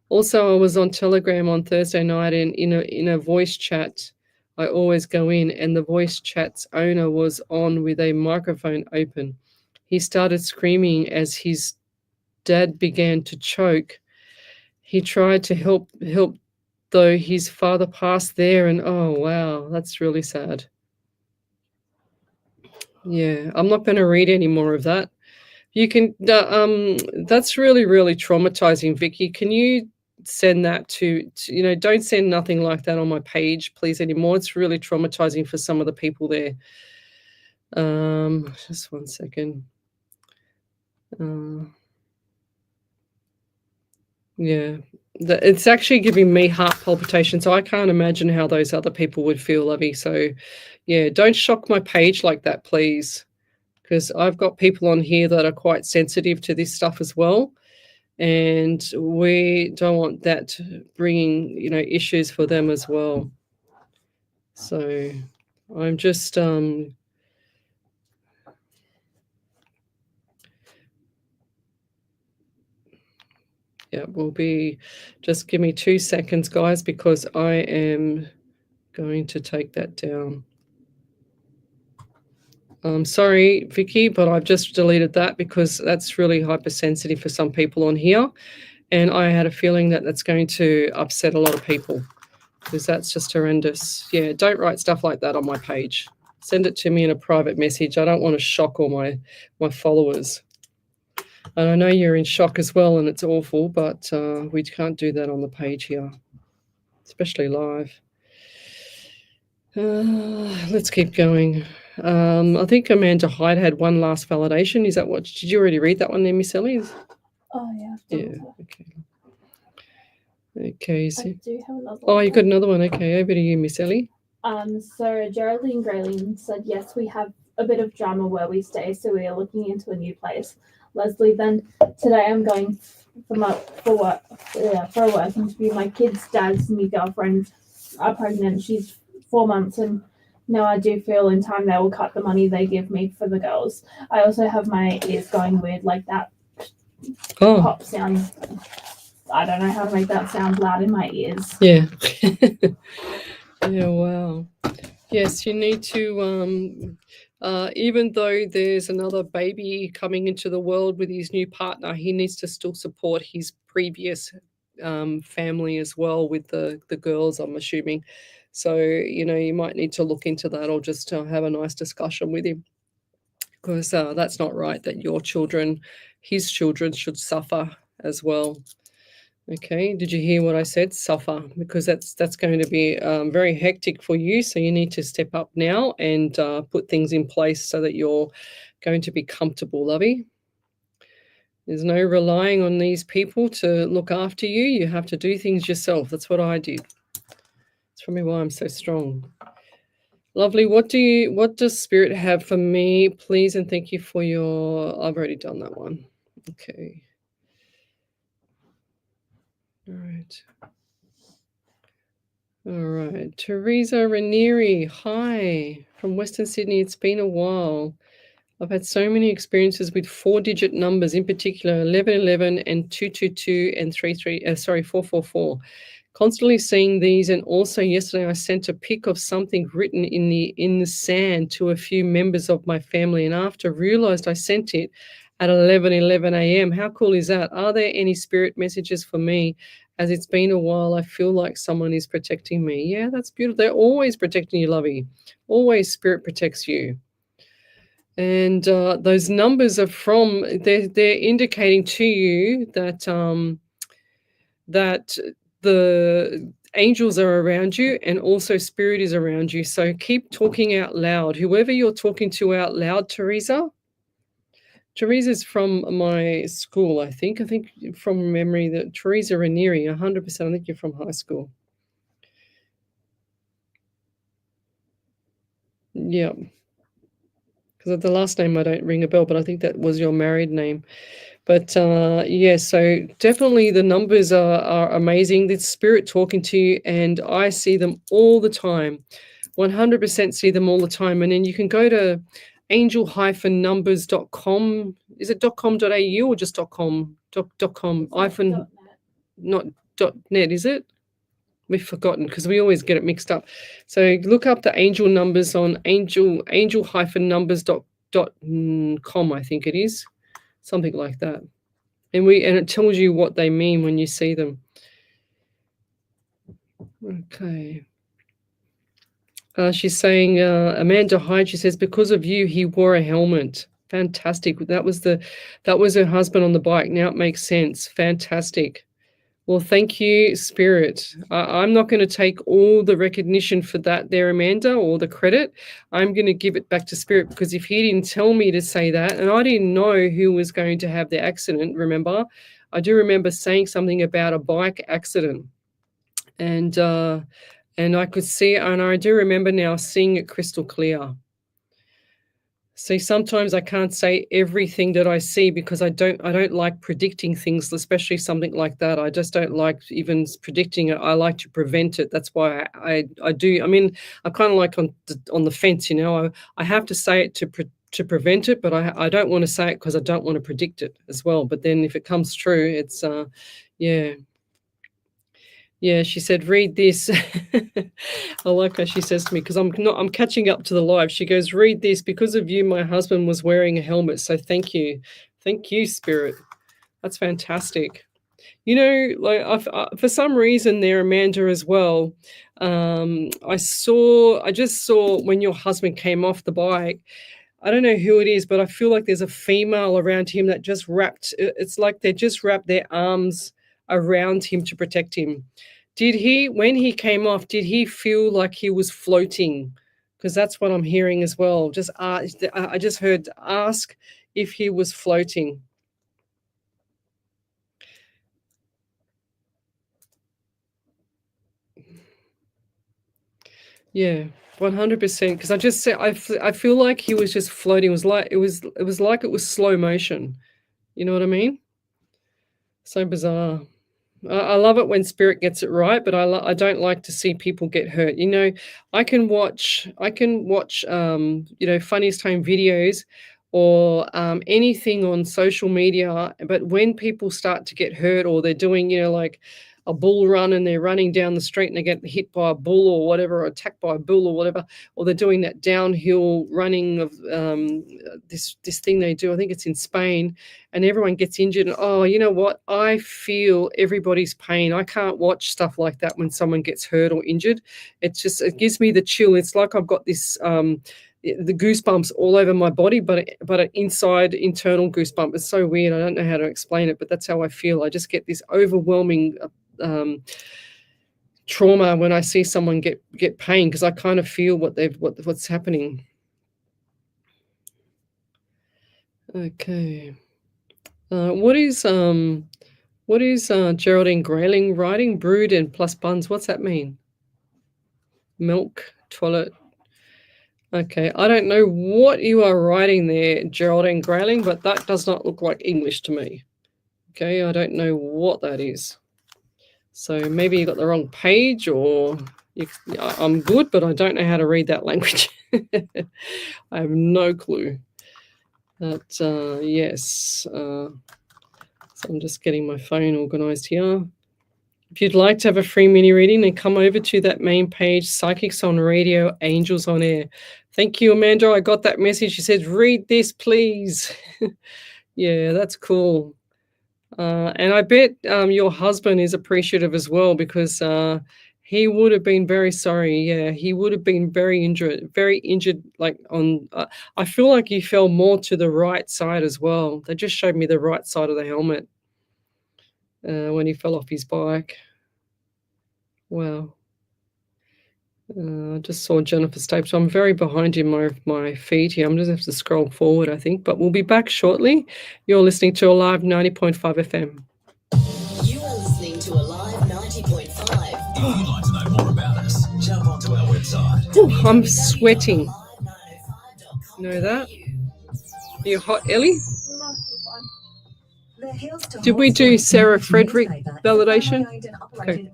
Also, I was on Telegram on Thursday night, and in a voice chat, I always go in, and the voice chat's owner was on with a microphone open. He started screaming as his dad began to choke. He tried to help, though his father passed there, and oh wow, that's really sad. Yeah, I'm not going to read any more of that. You can. That's really, really traumatizing, Vicky. Can you send that to don't send nothing like that on my page, please, anymore. It's really traumatizing for some of the people there. Just one second. Yeah, it's actually giving me heart palpitations, so I can't imagine how those other people would feel, Lovey. So yeah, don't shock my page like that, please, because I've got people on here that are quite sensitive to this stuff as well, and we don't want that bringing issues for them as well. So I'm just yeah, we'll be, just give me 2 seconds, guys, because I am going to take that down. I'm sorry, Vicky, but I've just deleted that because that's really hypersensitive for some people on here. And I had a feeling that that's going to upset a lot of people because that's just horrendous. Yeah, don't write stuff like that on my page. Send it to me in a private message. I don't want to shock all my followers. And I know you're in shock as well, and it's awful, but we can't do that on the page here, especially live. Let's keep going. I think Amanda Hyde had one last validation. Is that what? Did you already read that one there, Miss Ellie? Oh, yeah. Yeah, okay. Okay. So, I do have another one. Oh, you got another one. Okay, over to you, Miss Ellie. So Geraldine Grayling said, yes, we have a bit of drama where we stay, so we are looking into a new place. Lesley, then today I'm going for a work interview. My kid's dad's new girlfriend are pregnant. She's 4 months, and now I do feel in time they will cut the money they give me for the girls. I also have my ears going weird, like that pop sound. I don't know how to make that sound loud in my ears. Yeah. Yeah, wow. Yes, you need to, even though there's another baby coming into the world with his new partner, he needs to still support his previous family as well with the girls, I'm assuming. So, you might need to look into that or just have a nice discussion with him, because that's not right that his children should suffer as well. Okay, did you hear what I said? Suffer, because that's going to be very hectic for you. So you need to step up now and put things in place so that you're going to be comfortable, lovey. There's no relying on these people to look after you. You have to do things yourself. That's what I did. That's probably why I'm so strong. Lovely. What does Spirit have for me? Please and thank you for your... I've already done that one. Okay. All right. All right. Teresa Ranieri. Hi. From Western Sydney. It's been a while. I've had so many experiences with 4-digit numbers, in particular 1111 and 222 and 444. Constantly seeing these, and also yesterday I sent a pic of something written in the sand to a few members of my family, and after realized I sent it at 11:11 a.m. How cool is that? Are there any spirit messages for me? As it's been a while, I feel like someone is protecting me. Yeah, that's beautiful. They're always protecting you, lovey. Always Spirit protects you. And those numbers are from, they're indicating to you that that the angels are around you and also Spirit is around you. So keep talking out loud. Whoever you're talking to out loud, Teresa's from my school, I think from memory, that Teresa Ranieri, 100%. I think you're from high school. Yeah. Because the last name I don't ring a bell, but I think that was your married name. But yeah, so definitely the numbers are amazing. It's Spirit talking to you, and I see them all the time. 100% see them all the time. And then you can go to angel-numbers.com. Is it .com.au or just .com? .com hyphen, not .net, is it? We've forgotten because we always get it mixed up. So look up the angel numbers on angel-numbers.com, I think it is. Something like that. And it tells you what they mean when you see them. Okay. She's saying, Amanda Hyde, she says, because of you, he wore a helmet. Fantastic. That was her husband on the bike. Now it makes sense. Fantastic. Well, thank you, Spirit. I'm not going to take all the recognition for that there, Amanda, or the credit. I'm going to give it back to Spirit, because if he didn't tell me to say that, and I didn't know who was going to have the accident, remember? I do remember saying something about a bike accident. And I could see, and I do remember now seeing it crystal clear. See, sometimes I can't say everything that I see because I don't like predicting things, especially something like that. I just don't like even predicting it. I like to prevent it. That's why I do. I mean, I'm kind of like on the fence, you know. I have to say it to prevent it, but I don't want to say it because I don't want to predict it as well. But then if it comes true, it's yeah. Yeah, she said, read this. I like how she says to me, because I'm catching up to the live. She goes, read this. Because of you, my husband was wearing a helmet. So thank you. Thank you, Spirit. That's fantastic. You know, like for some reason there, Amanda, as well, I just saw when your husband came off the bike, I don't know who it is, but I feel like there's a female around him that just it's like they just wrapped their arms around him to protect him. When he came off, did he feel like he was floating? Because that's what I'm hearing as well. I just heard ask if he was floating. Yeah, 100%. Because I just said I feel like he was just floating. It was like it was slow motion. You know what I mean? So bizarre. I love it when Spirit gets it right, but I don't like to see people get hurt. You know, I can watch you know, funniest home videos or anything on social media, but when people start to get hurt, or they're doing, you know, like a bull run and they're running down the street and they get hit by a bull or whatever, or attacked by a bull or whatever, or they're doing that downhill running of this thing they do, I think it's in Spain, and everyone gets injured. And oh, you know what? I feel everybody's pain. I can't watch stuff like that when someone gets hurt or injured. It gives me the chill. It's like I've got this the goosebumps all over my body, but an internal goosebump. It's so weird. I don't know how to explain it, but that's how I feel. I just get this overwhelming trauma when I see someone get pain, because I kind of feel what's happening. Okay. What is Geraldine Grayling writing? Brewed and plus buns. What's that mean? Milk, toilet. Okay, I don't know what you are writing there, Geraldine Grayling, but that does not look like English to me. Okay, I don't know what that is. So maybe you got the wrong page, or I'm good, but I don't know how to read that language. I have no clue. But yes, so I'm just getting my phone organized here. If you'd like to have a free mini reading, then come over to that main page, Psychics on Radio, Angels on Air. Thank you, Amanda. I got that message. She said, read this, please. Yeah, that's cool. And I bet your husband is appreciative as well, because he would have been very sorry. Yeah, he would have been very injured, like on, I feel like he fell more to the right side as well. They just showed me the right side of the helmet when he fell off his bike. Wow. I just saw Jennifer Staples. I'm very behind in my feed here. I'm just have to scroll forward, I think. But we'll be back shortly. You're listening to Alive 90.5 FM. You are listening to Alive 90.5. If you'd like to know more about us, jump onto our website. Ooh, I'm sweating. Know that? You hot, Ellie? Did we do Sarah Frederick validation? Okay.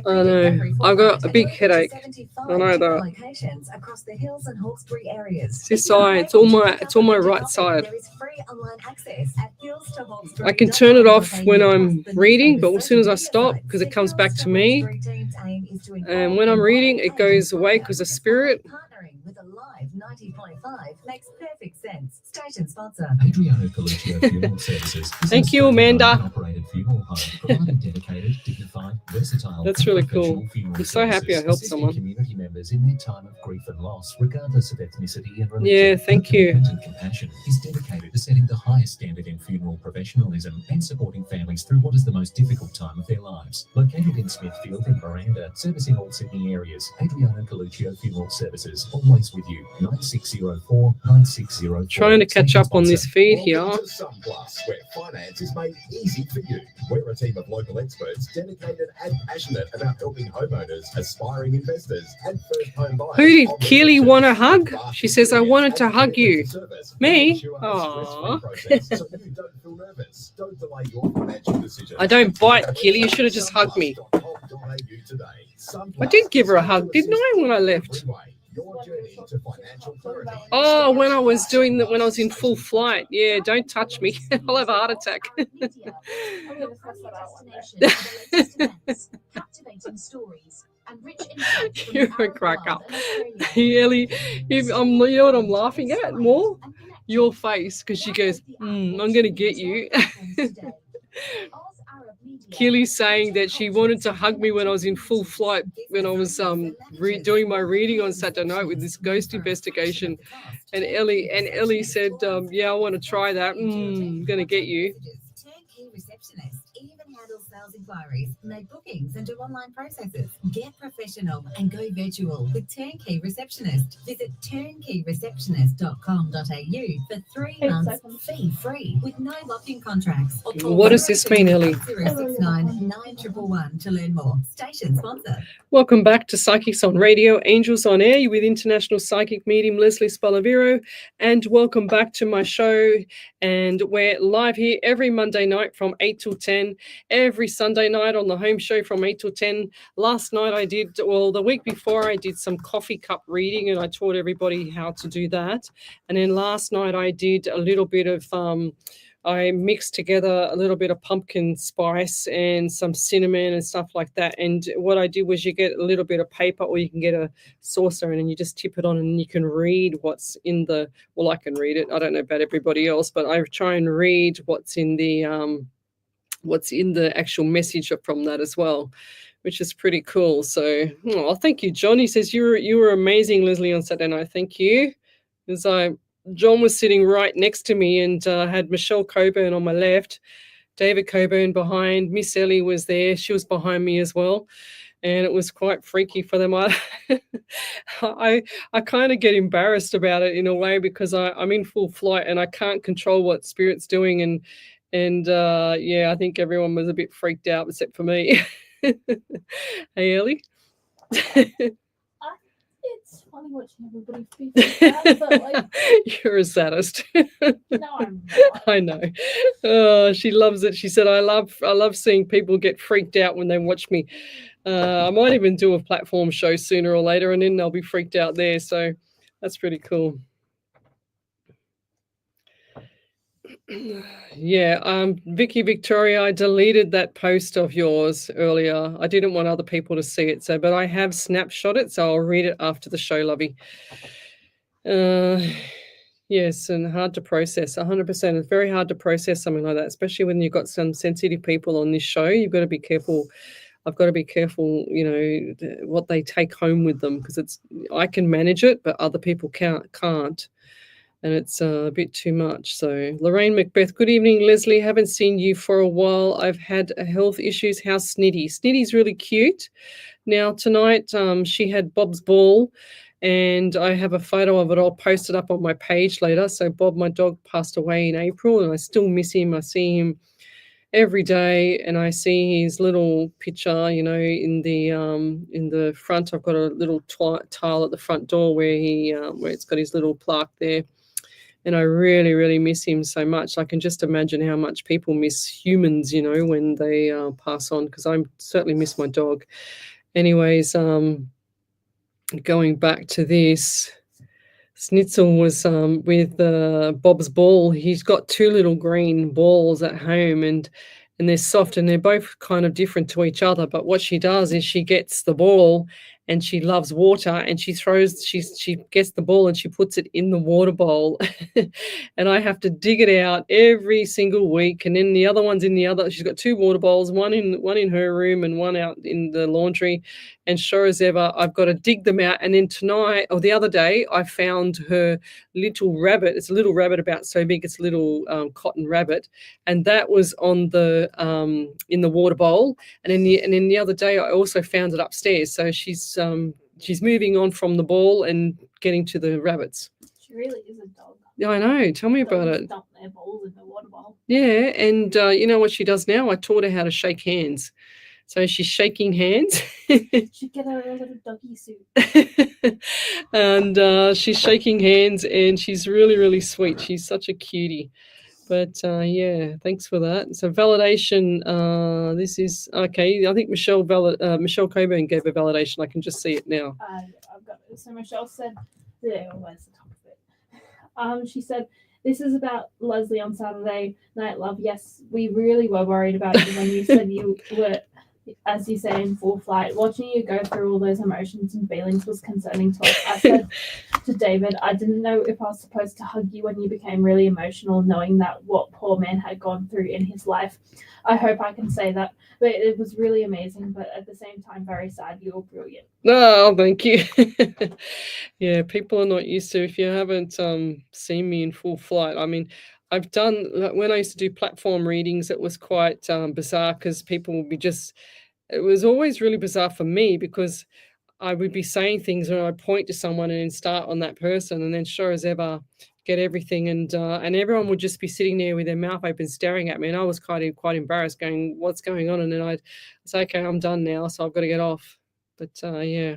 I know. I've got a big headache. I know that. It's this side. It's all my right side. I can turn it off when I'm reading, but as soon as I stop, because it comes back to me. And when I'm reading, it goes away because of spirit. With Alive 90.5 makes perfect sense. Station sponsor. Adriano Coluccio Funeral Services. Thank you, Amanda. Operated funeral home, providing dedicated, dignified, versatile. That's really cool. I'm so happy I helped someone. Community members in their time of grief and loss, regardless of ethnicity and religion. Yeah, thank you. And compassion is dedicated to setting the highest standard in funeral professionalism and supporting families through what is the most difficult time of their lives. Located in Smithfield and Miranda, servicing all Sydney areas, Adriano Coluccio Funeral Services, always with you. 9604 9604. Trying to catch up on this feed here. Welcome to Sunplus, where finance is made easy for you. We're a team of local experts dedicated and passionate about helping homeowners, aspiring investors, and first home buyers. Who did Keely want to hug? She says, I wanted to hug you. Me? Aww. So you don't feel nervous. Don't delay your financial decision. I don't bite, Keely. You should have just hugged me. I did give her a hug, didn't I, when I left? Oh, when I was doing that, when I was in full flight. Yeah, don't touch me. I'll have a heart attack. You're a cracker. Ellie, you know what I'm laughing at more? Your face, because she goes, I'm going to get you. Keely's saying that she wanted to hug me when I was in full flight, when I was doing my reading on Saturday night with this ghost investigation. And Ellie said, yeah, I want to try that. I'm going to get you. Turnkey receptionist even handles sales inquiries, make bookings, and do online processes. Get professional and go virtual with Turnkey Receptionist. Visit turnkeyreceptionist.com.au for 3 months fee-free with no lock-in contracts. What does this mean, Ellie? 069 9111 to learn more. Station sponsor. Welcome back to Psychics on Radio, Angels on Air with International Psychic Medium Lesley Spaliviero, and welcome back to my show. And we're live here every Monday night from 8 till 10, every Sunday night on the home show from 8 till 10. Last night the week before I did some coffee cup reading, and I taught everybody how to do that. And then last night I did a little bit of I mixed together a little bit of pumpkin spice and some cinnamon and stuff like that. And what I did was you get a little bit of paper, or you can get a saucer, and then you just tip it on, and you can read what's in the, well, I can read it. I don't know about everybody else, but I try and read what's in the actual message from that as well, which is pretty cool. So, thank you, John. He says, you were amazing, Leslie, on Saturday night. Thank you. John was sitting right next to me, and had Michelle Coburn on my left, David Coburn behind. Miss Ellie was there. She was behind me as well. and it was quite freaky for them. I kind of get embarrassed about it in a way because I'm in full flight and I can't control what Spirit's doing, and yeah, I think everyone was a bit freaked out except for me. Hey, Ellie. It's funny watching everybody freak out, but like, you're a sadist. no, I'm not. I know. Oh, she loves it. She said, I love seeing people get freaked out when they watch me. I might even do a platform show sooner or later, and then they'll be freaked out there. So that's pretty cool. Yeah, Vicky Victoria, I deleted that post of yours earlier. I didn't want other people to see it, but I have snapshot it, so I'll read it after the show, lovey. Yes, and hard to process. 100%. It's very hard to process something like that, especially when you've got some sensitive people on this show. You've got to be careful. I've got to be careful, what they take home with them, because I can manage it, but other people can't. And it's a bit too much. So Lorraine Macbeth, good evening, Lesley. Haven't seen you for a while. I've had health issues. How's Snitty? Snitty's really cute. Now tonight she had Bob's ball, and I have a photo of it. I'll post it up on my page later. So Bob, my dog, passed away in April, and I still miss him. I see him every day, and I see his little picture, in the front. I've got a little tile at the front door where where it's got his little plaque there. And I really, really miss him so much. I can just imagine how much people miss humans, when they pass on, because I certainly miss my dog. Anyways, going back to this, Snitzel was with Bob's ball. He's got two little green balls at home, and they're soft, and they're both kind of different to each other. But what she does is she gets the ball, and she loves water, and she gets the ball and she puts it in the water bowl. And I have to dig it out every single week. And then the other one's in the other. She's got two water bowls, one in her room and one out in the laundry. And sure as ever, I've got to dig them out. And then tonight, or the other day, I found her little rabbit. It's a little rabbit about so big. It's a little cotton rabbit, and that was on the in the water bowl. And then the other day, I also found it upstairs. So she's moving on from the ball and getting to the rabbits. She really is a dog. Yeah, I know. Tell me about it. Dump their balls in the water bowl. Yeah, and you know what she does now? I taught her how to shake hands. So she's shaking hands. She'd get her a little doggy suit. And she's shaking hands, and she's really, really sweet. She's such a cutie. But yeah, thanks for that. So validation, this is okay. I think Michelle Coburn gave a validation. I can just see it now. I've got it. So Michelle said, yeah, where's the top of it? She said, this is about Lesley on Saturday Night Love. Yes, we really were worried about you when you said you were, as you say, in full flight. Watching you go through all those emotions and feelings was concerning to us. I said to David, I didn't know if I was supposed to hug you when you became really emotional, knowing that what poor man had gone through in his life. I hope I can say that. But it was really amazing, but at the same time, very sad. You were brilliant. Oh, thank you. Yeah, people are not used to, if you haven't seen me in full flight. I mean, I've done, when I used to do platform readings, it was quite bizarre, because people would be it was always really bizarre for me, because I would be saying things and I'd point to someone and then start on that person, and then sure as ever get everything, and everyone would just be sitting there with their mouth open staring at me, and I was quite embarrassed, going, what's going on? And then I'd say, okay, I'm done now, so I've got to get off. But yeah,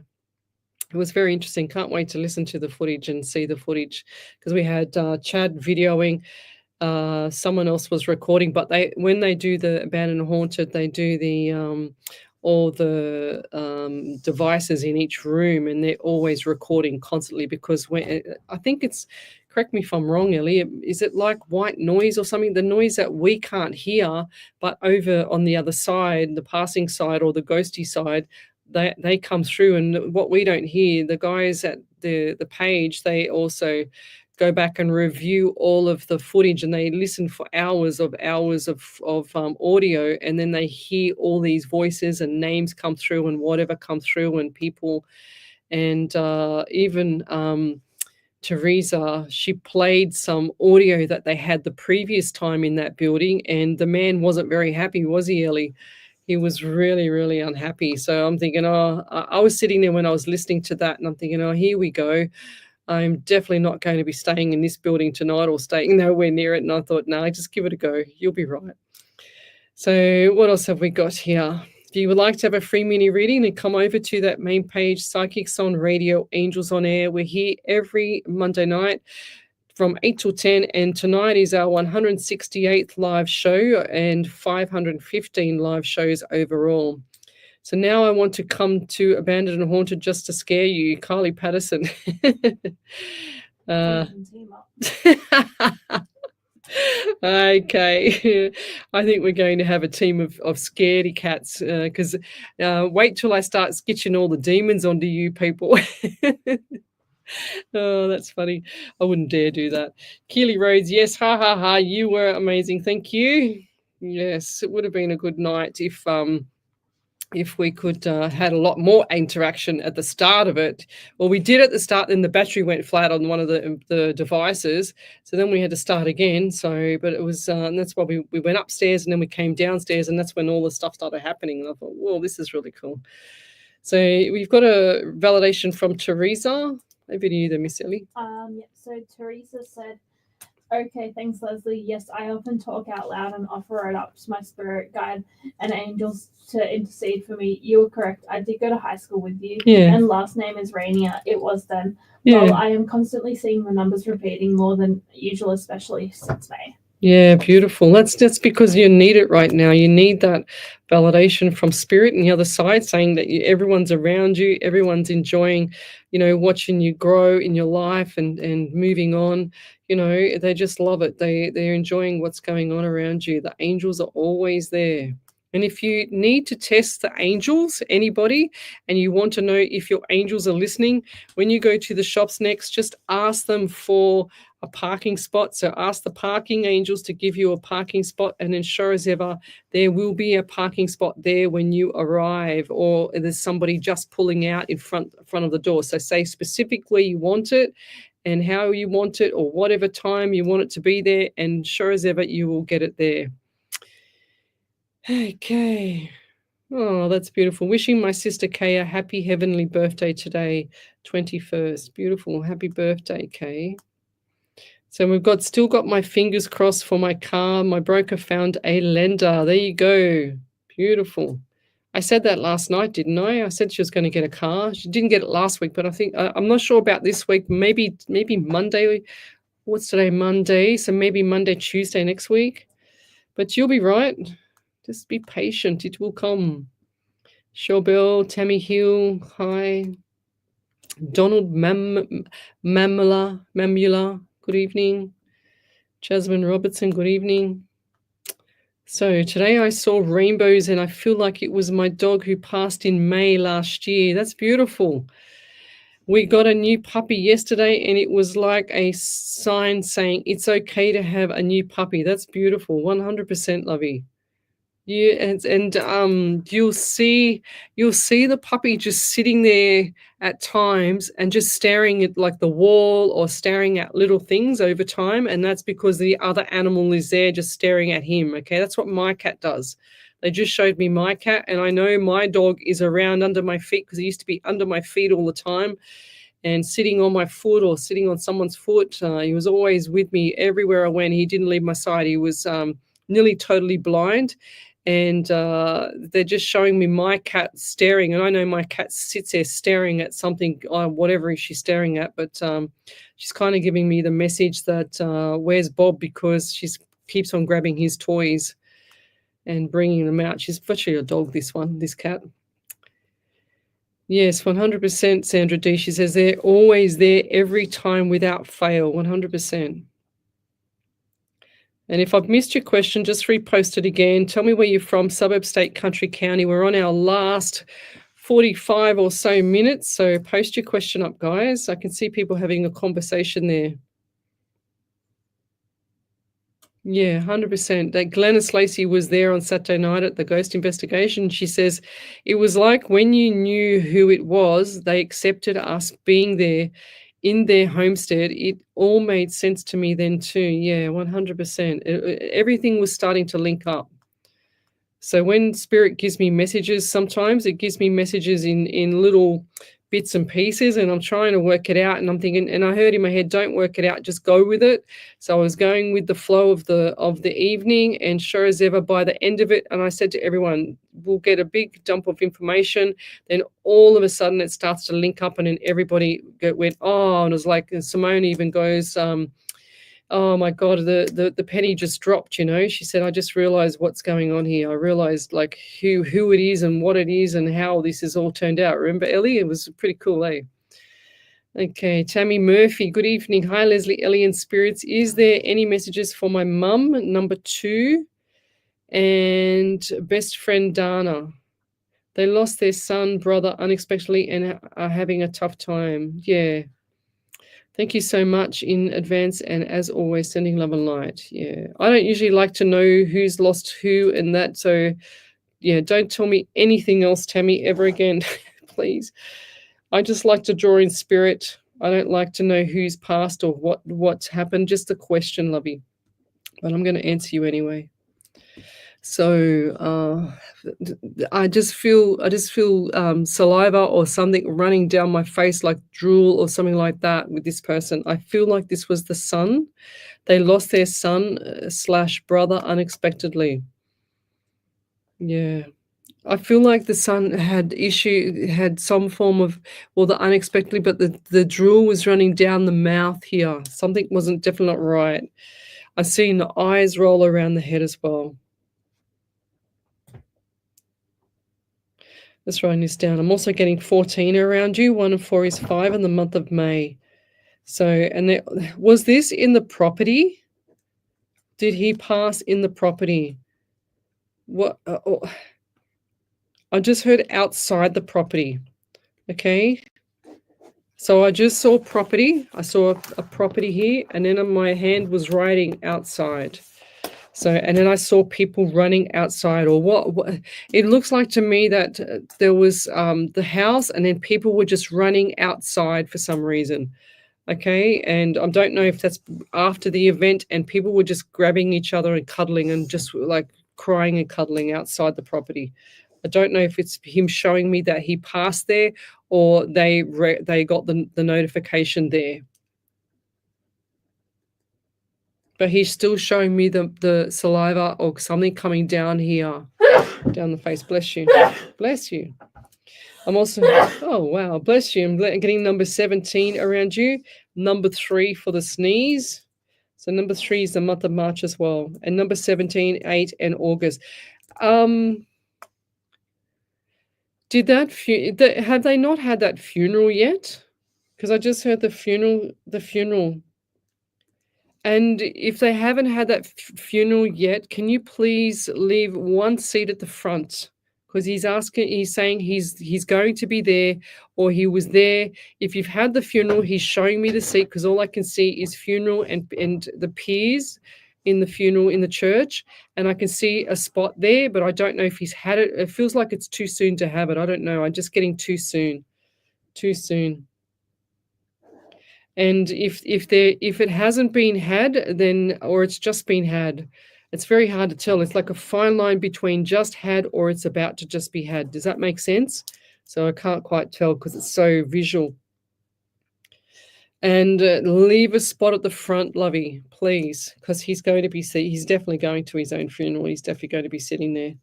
it was very interesting. Can't wait to listen to the footage and see the footage, because we had Chad videoing. Someone else was recording, but when they do the Abandoned and Haunted, they do the all the devices in each room, and they're always recording constantly, because I think it's, correct me if I'm wrong, Ellie, is it like white noise or something? The noise that we can't hear, but over on the other side, the passing side or the ghosty side, they come through, and what we don't hear, the guys at the page, they also go back and review all of the footage, and they listen for hours of audio, and then they hear all these voices and names come through and whatever come through, and people, and even Teresa, she played some audio that they had the previous time in that building, and the man wasn't very happy, was he, Ellie? He was really, really unhappy. So I'm thinking, I was sitting there when I was listening to that, and I'm thinking, here we go. I'm definitely not going to be staying in this building tonight or staying nowhere near it. And I thought, no, just give it a go. You'll be right. So what else have we got here? If you would like to have a free mini reading, then come over to that main page, Psychics on Radio, Angels on Air. We're here every Monday night from 8 till 10, and tonight is our 168th live show and 515 live shows overall. So now I want to come to Abandoned and Haunted just to scare you, Carly Patterson. Okay, I think we're going to have a team of scaredy cats because wait till I start sketching all the demons onto you people. Oh, that's funny. I wouldn't dare do that. Keely Rhodes, yes, ha ha ha, you were amazing. Thank you. Yes, it would have been a good night if we could had a lot more interaction at the start of it. Well, we did at the start, then the battery went flat on one of the devices, so then we had to start again. So, but it was, and that's why we went upstairs and then we came downstairs, and that's when all the stuff started happening. And I thought, whoa, this is really cool. So we've got a validation from Teresa. Over to you there, Miss Ellie. So Teresa said, okay, thanks, Leslie. Yes, I often talk out loud and offer it up to my spirit guide and angels to intercede for me. You were correct. I did go to high school with you. Yeah. And last name is Rainier. It was then. Yeah. Well, I am constantly seeing the numbers repeating more than usual, especially since May. Yeah, beautiful. That's because you need it right now. You need that validation from spirit and the other side saying that everyone's around you, everyone's enjoying, watching you grow in your life and moving on. They just love it. They're enjoying what's going on around you. The angels are always there. And if you need to test the angels, anybody, and you want to know if your angels are listening, when you go to the shops next, just ask them for a parking spot. So ask the parking angels to give you a parking spot, and then sure as ever, there will be a parking spot there when you arrive, or there's somebody just pulling out in front of the door. So say specifically you want it and how you want it or whatever time you want it to be there, and sure as ever, you will get it there. Okay. Oh, that's beautiful. Wishing my sister Kay a happy heavenly birthday today, 21st. Beautiful. Happy birthday, Kay. So we've still got my fingers crossed for my car. My broker found a lender. There you go. Beautiful. I said that last night, didn't I? I said she was going to get a car. She didn't get it last week, but I think I'm not sure about this week. Maybe Monday. What's today? Monday. So maybe Monday, Tuesday next week. But you'll be right. Just be patient. It will come. Shawbell, Tammy Hill, hi. Donald Mamula, good evening. Jasmine Robertson, good evening. So today I saw rainbows and I feel like it was my dog who passed in May last year. That's beautiful. We got a new puppy yesterday and it was like a sign saying it's okay to have a new puppy. That's beautiful. 100% Lovey. Yeah, and you'll see the puppy just sitting there at times and just staring at like the wall or staring at little things over time, and that's because the other animal is there just staring at him. Okay, that's what my cat does. They just showed me my cat, and I know my dog is around under my feet because he used to be under my feet all the time and sitting on my foot or sitting on someone's foot. He was always with me everywhere I went. He didn't leave my side. He was nearly totally blind. And they're just showing me my cat staring. And I know my cat sits there staring at something, whatever she's staring at. But she's kind of giving me the message that where's Bob, because she keeps on grabbing his toys and bringing them out. She's virtually a dog, this cat. Yes, 100%, Sandra D. She says they're always there every time without fail, 100%. And if I've missed your question, just repost it again. Tell me where you're from, suburb, state, country, county. We're on our last 45 or so minutes, so post your question up, guys. I can see people having a conversation there. Yeah, 100%. That Glennis Lacey was there on Saturday night at the ghost investigation. She says, it was like when you knew who it was, they accepted us being there in their homestead. It all made sense to me then too. Yeah, 100%. Everything was starting to link up. So when Spirit gives me messages, sometimes it gives me messages in little bits and pieces, and I'm trying to work it out, and I'm thinking, and I heard in my head, don't work it out, just go with it. So I was going with the flow of the evening, and sure as ever, by the end of it, and I said to everyone, we'll get a big dump of information. Then all of a sudden it starts to link up, and then everybody went, oh, and it was like, and Simone even goes, oh my God, the penny just dropped, you know. She said, I just realized what's going on here. I realized like who it is and what it is and how this has all turned out. Remember, Ellie? It was pretty cool, eh? Okay, Tammy Murphy, good evening. Hi, Lesley, Ellie and Spirits. Is there any messages for my mum, number 2, and best friend Dana? They lost their son, brother, unexpectedly and are having a tough time. Yeah. Thank you so much in advance, and as always, sending love and light. Yeah, I don't usually like to know who's lost who and that, so yeah, don't tell me anything else, Tammy, ever again, please. I just like to draw in spirit. I don't like to know who's passed or what's happened, just a question, lovey. But I'm going to answer you anyway. So I just feel saliva or something running down my face, like drool or something like that with this person. I feel like this was the son. They lost their son / brother unexpectedly. Yeah. I feel like the son had some form of, well, the unexpectedly, but the drool was running down the mouth here. Something wasn't definitely not right. I've seen the eyes roll around the head as well. Let's write this down. I'm also getting 14 around you. 1 and 4 is 5 in the month of May. So, and was this in the property? Did he pass in the property? What? I just heard outside the property. Okay. So I just saw property. I saw a property here, and then my hand was writing outside. So, and then I saw people running outside, or what it looks like to me that there was the house, and then people were just running outside for some reason. Okay, and I don't know if that's after the event, and people were just grabbing each other and cuddling and just like crying and cuddling outside the property. I don't know if it's him showing me that he passed there, or they got the notification there. But he's still showing me the saliva or something coming down here, down the face. Bless you. Bless you. I'm also, oh, wow. Bless you. I'm getting number 17 around you. Number 3 for the sneeze. So number 3 is the month of March as well. And number 17, 8, and August. Have they not had that funeral yet? Because I just heard the funeral. And if they haven't had that funeral yet, can you please leave one seat at the front? Because he's saying he's going to be there, or he was there. If you've had the funeral, he's showing me the seat, because all I can see is funeral and the pews in the funeral in the church. And I can see a spot there, but I don't know if he's had it. It feels like it's too soon to have it. I don't know. I'm just getting too soon. Too soon. And if it hasn't been had, then, or it's just been had, it's very hard to tell. It's like a fine line between just had or it's about to just be had. Does that make sense? So I can't quite tell because it's so visual. And leave a spot at the front, lovey, please, because he's definitely going to his own funeral. He's definitely going to be sitting there.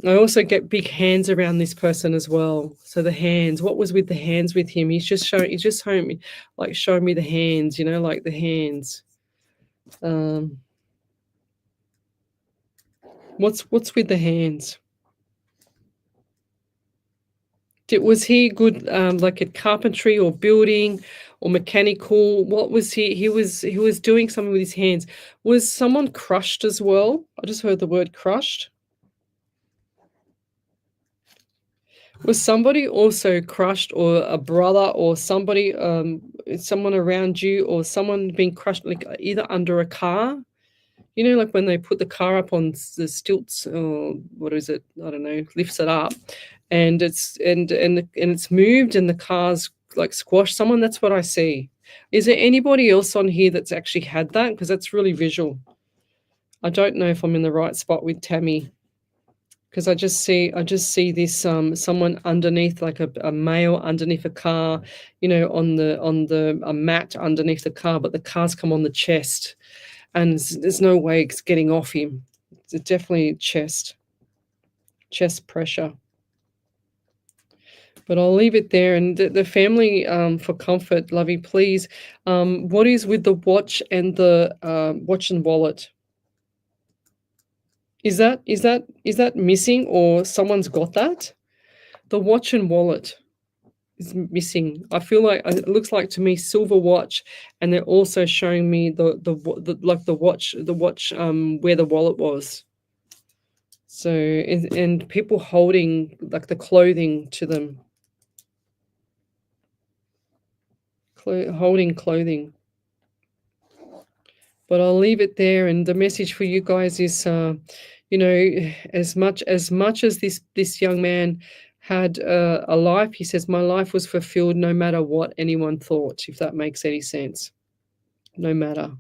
I also get big hands around this person as well. So the hands, what was with the hands with him? He's just showing me the hands, like the hands. What's with the hands? Was he good, like at carpentry or building or mechanical? What was he? He was doing something with his hands. Was someone crushed as well? I just heard the word crushed. Was somebody also crushed, or a brother, or somebody, someone around you, or someone being crushed, like either under a car? Like when they put the car up on the stilts, or what is it? I don't know. Lifts it up, and it's moved, and the car's like squashed someone. That's what I see. Is there anybody else on here that's actually had that? Because that's really visual. I don't know if I'm in the right spot with Tammy, because I just see this someone underneath, like a male underneath a car, on a mat underneath the car, but the car's come on the chest, and there's no way it's getting off him. It's definitely chest pressure. But I'll leave it there. And the family, for comfort, Lovey, please, what is with the watch and the watch and wallet? Is that missing, or someone's got that? The watch and wallet is missing. I feel like it looks like to me silver watch, and they're also showing me the watch where the wallet was. So and people holding like the clothing to them. Holding clothing. But I'll leave it there. And the message for you guys is, as much as this young man had a life, he says, my life was fulfilled no matter what anyone thought, if that makes any sense. No matter.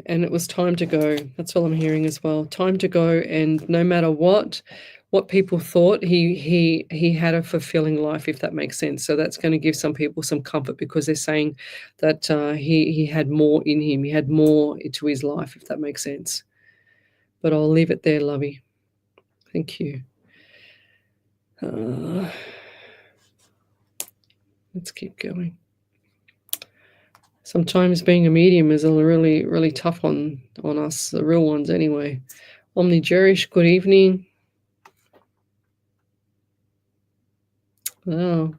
And it was time to go. That's all I'm hearing as well. Time to go, and no matter what people thought, he had a fulfilling life, if that makes sense. So that's going to give some people some comfort, because they're saying that he had more in him. He had more to his life, if that makes sense. But I'll leave it there, Lovey. Thank you. Let's keep going. Sometimes being a medium is a really, really tough on us, the real ones anyway. Omni Jerish, good evening. Oh,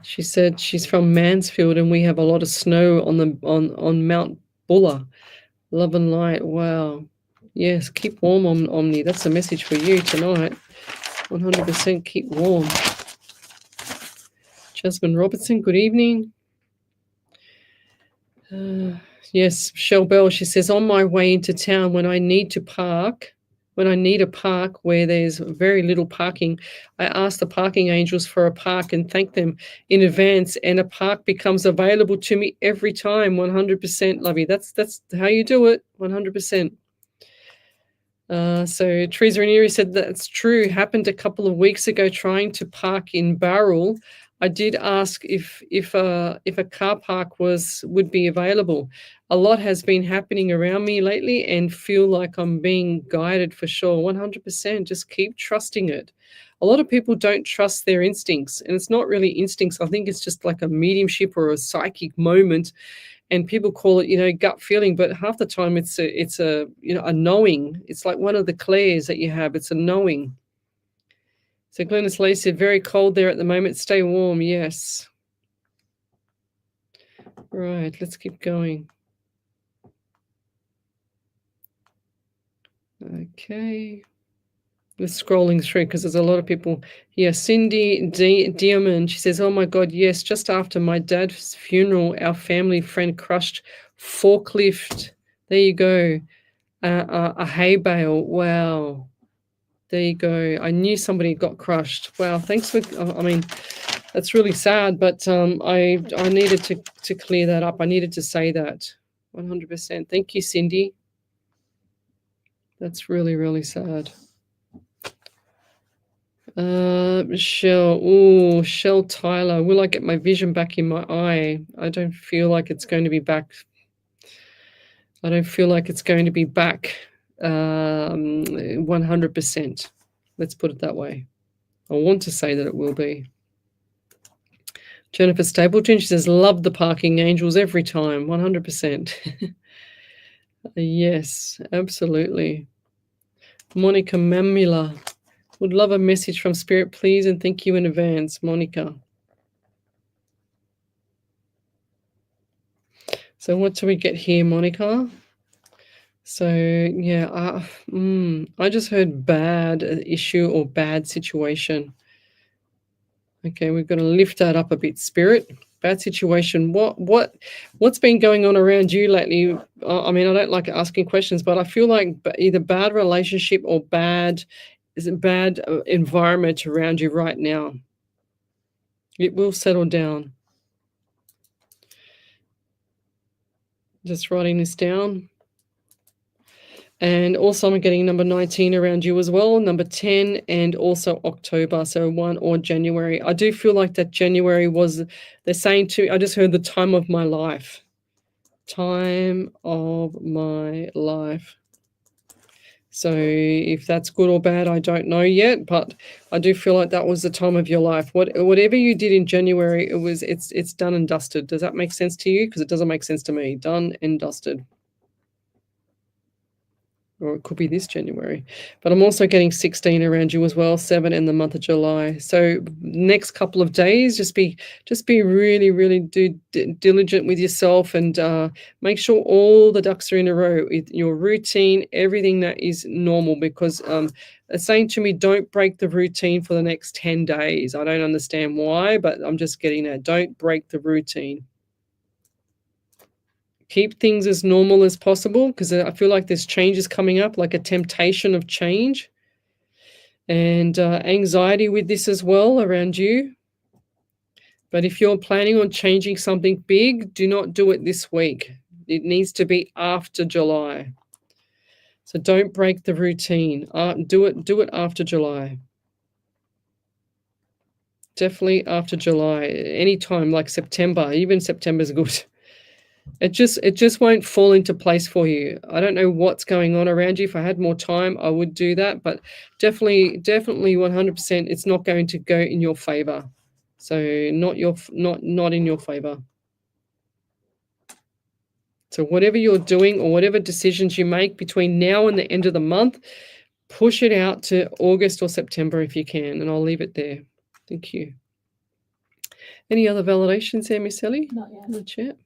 she said she's from Mansfield and we have a lot of snow on Mount Buller. Love and light. Wow. Yes, keep warm, Omni. That's a message for you tonight. 100% keep warm. Jasmine Robertson, good evening. Yes, Shell Bell, she says, on my way into town when I need a park where there's very little parking, I ask the parking angels for a park and thank them in advance, and a park becomes available to me every time. 100%, Lovey. That's how you do it. 100%. So Teresa Ranieri said that's true. Happened a couple of weeks ago trying to park in Barrel. I did ask if a car park would be available. A lot has been happening around me lately and feel like I'm being guided for sure. 100%. Just keep trusting it. A lot of people don't trust their instincts, and it's not really instincts. I think it's just like a mediumship or a psychic moment, and people call it, gut feeling. But half the time it's a knowing. It's like one of the clairs that you have. It's a knowing. So Glennis Lee said, very cold there at the moment. Stay warm. Yes. Right. Let's keep going. Okay. We're scrolling through because there's a lot of people here. Cindy Diamond, she says, oh my God, yes. Just after my dad's funeral, our family friend crushed forklift. There you go. A hay bale. Wow. There you go. I knew somebody got crushed. Wow. Thanks for, that's really sad, but I needed to clear that up. I needed to say that 100%. Thank you, Cindy. That's really, really sad. Michelle. Shell Tyler. Will I get my vision back in my eye? I don't feel like it's going to be back. 100%. Let's put it that way. I want to say that it will be. Jennifer Stapleton, she says, love the parking angels every time. 100%. Yes, absolutely. Monica Mamula, would love a message from Spirit, please, and thank you in advance, Monica. So what do we get here, Monica? So, yeah, I just heard bad issue or bad situation. Okay, we're going to lift that up a bit, Spirit. Bad situation. What's been going on around you lately? I don't like asking questions, but I feel like either bad relationship or bad environment around you right now. It will settle down. Just writing this down. And also I'm getting number 19 around you as well, number 10, and also October, so 1 or January. I do feel like that January was, they're saying to, I just heard the time of my life. Time of my life. So if that's good or bad, I don't know yet, but I do feel like that was the time of your life. Whatever you did in January, it's done and dusted. Does that make sense to you? Because it doesn't make sense to me. Done and dusted. Or it could be this January. But I'm also getting 16 around you as well, 7 in the month of July. So next couple of days, just be really, really diligent with yourself and make sure all the ducks are in a row with your routine, everything that is normal, because it's saying to me, don't break the routine for the next 10 days. I don't understand why, but I'm just getting that. Don't break the routine. Keep things as normal as possible, because I feel like there's changes coming up, like a temptation of change and anxiety with this as well around you. But if you're planning on changing something big, do not do it this week. It needs to be after July. So don't break the routine. Do it after July. Definitely after July. Anytime, like September. Even September is good. It just won't fall into place for you. I don't know what's going on around you. If I had more time, I would do that, but definitely 100% it's not going to go in your favor. So not in your favor. So whatever you're doing or whatever decisions you make between now and the end of the month, push it out to August or September if you can, and I'll leave it there. Thank you. Any other validations there, Miss Ellie? Not yet. In the chat.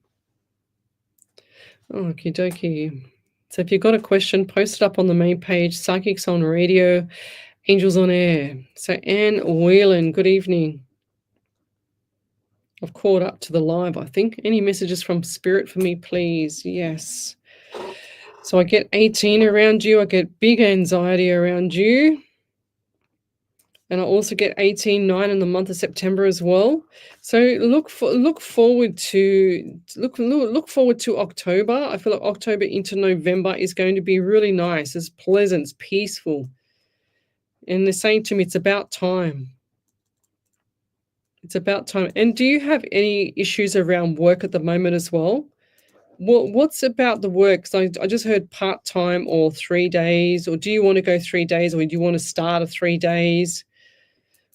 Okie dokie. So if you've got a question, post it up on the main page, Psychics on Radio, Angels on Air. So Anne Whelan, good evening. I've caught up to the live, I think. Any messages from Spirit for me, please? Yes. So I get 18 around you. I get big anxiety around you. And I also get 18/9 in the month of September as well. So look forward to October. I feel like October into November is going to be really nice. It's pleasant, it's peaceful. And they're saying to me, it's about time. It's about time. And do you have any issues around work at the moment as well? What's about the work? So I just heard part-time or 3 days, or do you want to go 3 days, or do you want to start at 3 days?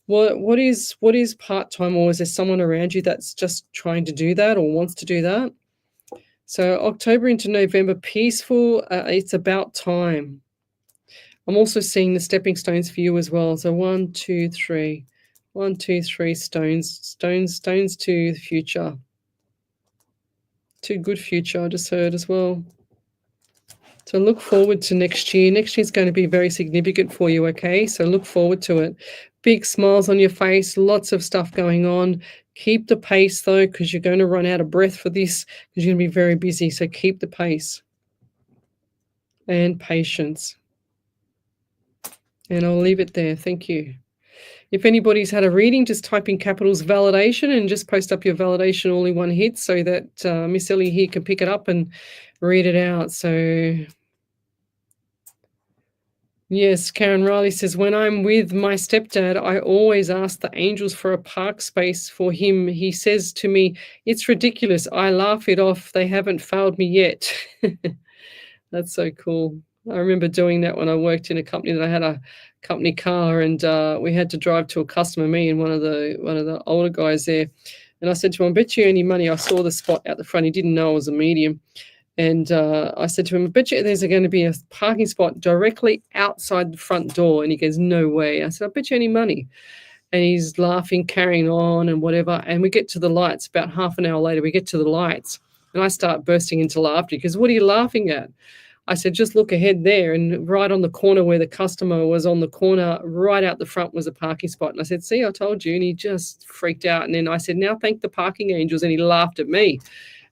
What is part-time, or is there someone around you that's just trying to do that or wants to do that? So October into November, peaceful. It's about time. I'm also seeing the stepping stones for you as well. So 1, 2, 3. 1, 2, 3 stones to the future. To good future, I just heard as well. So look forward to next year. Next year is going to be very significant for you, okay? So look forward to it. Big smiles on your face, lots of stuff going on. Keep the pace, though, because you're going to run out of breath for this, because you're going to be very busy. So keep the pace and patience. And I'll leave it there. Thank you. If anybody's had a reading, just type in capitals validation and just post up your validation all in one hit so that Miss Ellie here can pick it up and read it out. So yes, Karen Riley says, when I'm with my stepdad, I always ask the angels for a park space for him. He says to me, it's ridiculous. I laugh it off. They haven't failed me yet. That's so cool. I remember doing that when I worked in a company that I had a company car, and we had to drive to a customer, me and one of the older guys there. And I said to him, I bet you any money I saw the spot out the front. He didn't know I was a medium. And I said to him, I bet you there's going to be a parking spot directly outside the front door. And he goes, no way. I said, I bet you any money. And he's laughing, carrying on and whatever. And we get to the lights. About half an hour later, we get to the lights. And I start bursting into laughter because, what are you laughing at? I said, just look ahead there. And right on the corner where the customer was on the corner, right out the front was a parking spot. And I said, see, I told you. And he just freaked out. And then I said, now thank the parking angels. And he laughed at me.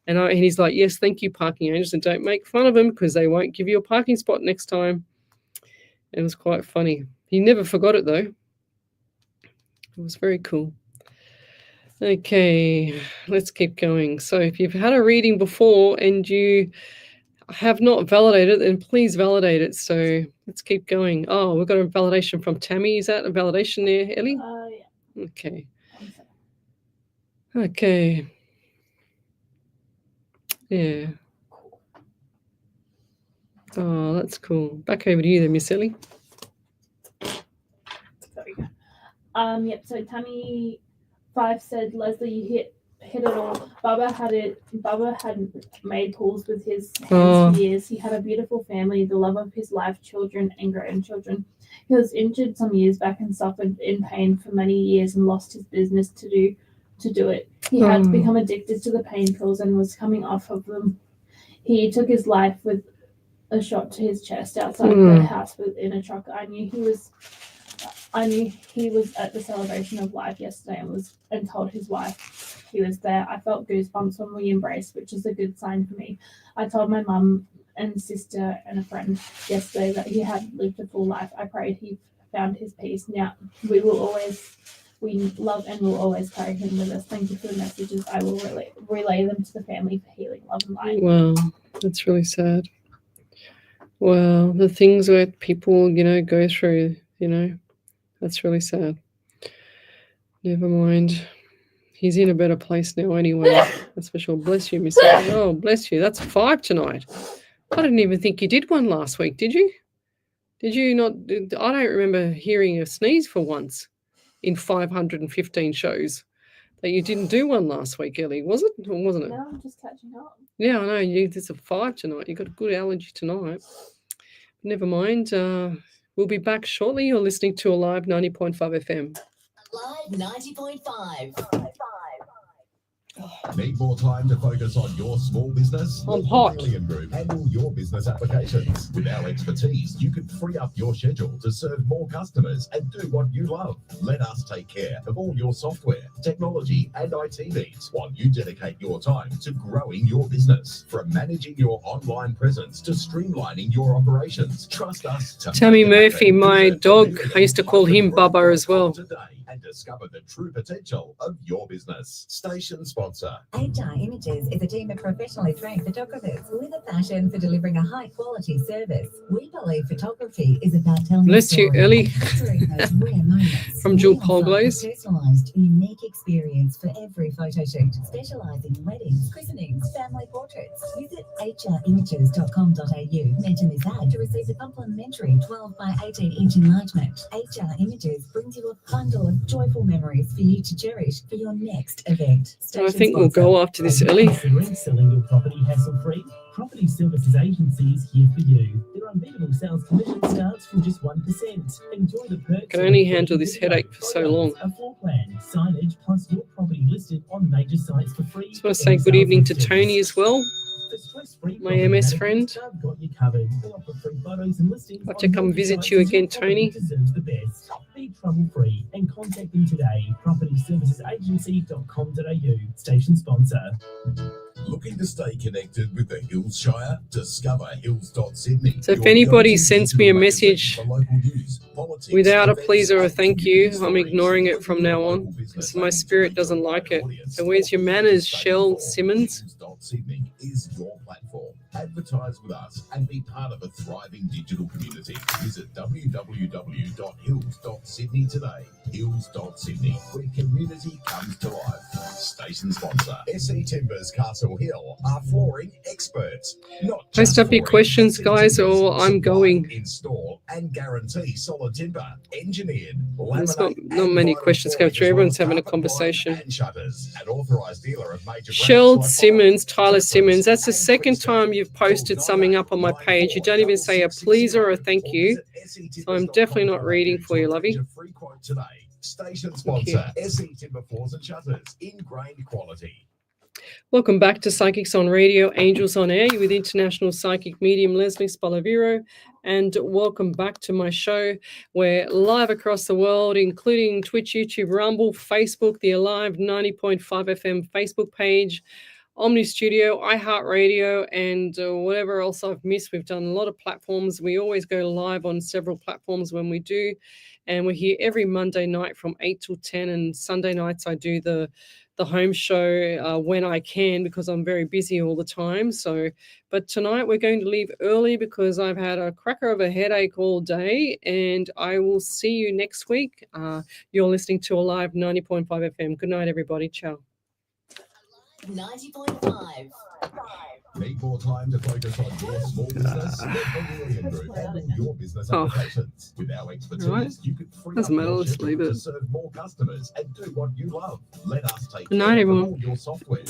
And he's like, yes, thank you, parking angels. And don't make fun of them because they won't give you a parking spot next time. It was quite funny. He never forgot it, though. It was very cool. Okay, let's keep going. So if you've had a reading before and you have not validated, then please validate it. So let's keep going. Oh, we've got a validation from Tammy. Is that a validation there, Ellie? Yeah. Okay. Okay. Yeah. Oh, that's cool. Back over to you then, Miss Ellie. There we go. Yep. So Tammy 5 said, Lesley, you hit it all. Bubba had made pools with his hands for years. He had a beautiful family, the love of his life, children and grandchildren. He was injured some years back and suffered in pain for many years and lost his business to do it. He had become addicted to the pain pills and was coming off of them. He took his life with a shot to his chest outside the house in a truck. I knew he was at the celebration of life yesterday and told his wife he was there. I felt goosebumps when we embraced, which is a good sign for me. I told my mum and sister and a friend yesterday that he had lived a full life. I prayed he found his peace. Now we love and will always carry him with us. Thank you for the messages. I will relay them to the family for healing, love, and light. Wow, that's really sad. Wow, the things that people, go through, that's really sad. Never mind. He's in a better place now anyway. That's for sure. Bless you, Miss Ellie. Oh, bless you. That's 5 tonight. I didn't even think you did one last week, did you? Did you not? I don't remember hearing a sneeze for once in 515 shows. That you didn't do one last week, Ellie, was it? Or wasn't it? No, I'm just catching up. Yeah, I know. It's a 5 tonight. You got a good allergy tonight. Never mind. We'll be back shortly. You're listening to Alive 90.5 FM. Alive 90.5. Need more time to focus on your small business? I'm Let the hot. Brilliant Group handle your business applications. With our expertise, you can free up your schedule to serve more customers and do what you love. Let us take care of all your software, technology, and IT needs while you dedicate your time to growing your business. From managing your online presence to streamlining your operations, trust us to Tammy make it Murphy, happen. my Visit dog, I used to call him Bubba as well. today and discover the true potential of your business. Station sponsor. HR Images is a team of professionally trained photographers with a passion for delivering a high-quality service. We believe photography is about telling Bless a you, story Ellie. and capturing those rare moments. From Jewel We offer a Polglaze. personalised, unique experience for every photo shoot, specialising in weddings, christenings, family portraits. Visit hrimages.com.au. Mention this ad to receive a complimentary 12 by 18-inch enlargement. HR Images brings you a bundle of joyful memories for you to cherish for your next event. I think we'll go after this, Ellie. Considering selling your property hassle-free? Property Services Agency is here for you. Their unbeatable sales commission starts from just 1%. Enjoy the perks. Can only handle this headache for so long. A floor plan, signage, plus your property listed on major sites for free. Just want to say good evening to Tony as well, my MS friend. I've got you covered. They offer free photos and listings. I'd like to come visit you again, Tony. Deserves the best. Be trouble-free and contact them today. PropertyServicesAgency.com.au. Station sponsor. Looking to stay connected with the Hills Shire? Discover hills.sydney. So if anybody sends me a message without a please or a thank you, I'm ignoring it from now on because my spirit doesn't like it. So where's your manners, Shell Simmons? Hills.sydney is your platform. Advertise with us and be part of a thriving digital community. Visit www.hills.sydney today. Hills.sydney, where community comes to life. Station sponsor. SE Timbers Castle Hill are flooring experts. Not Post just up your flooring, questions, SE guys, Timbers or I'm supply, going. Install and guarantee solid timber, engineered, There's laminate, not many and questions vinyl come flooring, through. as well Everyone's as having a carpet line conversation. and shutters. An authorised dealer of major Shelled brands like Simmons, Tyler Simmons. That's the second time you've posted something up on my page. You don't even say a please or a thank you. So I'm definitely not reading for you, lovey. free quote today. Station sponsor, SE Timber Floors and Shutters, ingrained quality. Welcome back to Psychics on Radio, Angels on Air. You're with international psychic medium Lesley Spaliviero, and welcome back to my show. We're live across the world, including Twitch, YouTube, Rumble, Facebook, the Alive 90.5 FM Facebook page, Omni Studio, iHeartRadio, and whatever else I've missed. We've done a lot of platforms. We always go live on several platforms when we do, and we're here every Monday night from 8 till 10, and Sunday nights I do the the home show when I can because I'm very busy all the time. So, but tonight we're going to leave early because I've had a cracker of a headache all day, and I will see you next week. You're listening to Alive 90.5 FM. Good night, everybody. Ciao. 90.5. Need more time to focus on your small business? Let the William Group handle your business applications. With our expertise, Right. you can free Doesn't up matter, your let's schedule leave it. to serve more customers and do what you love. Let us take Good night, care of everyone. all your software.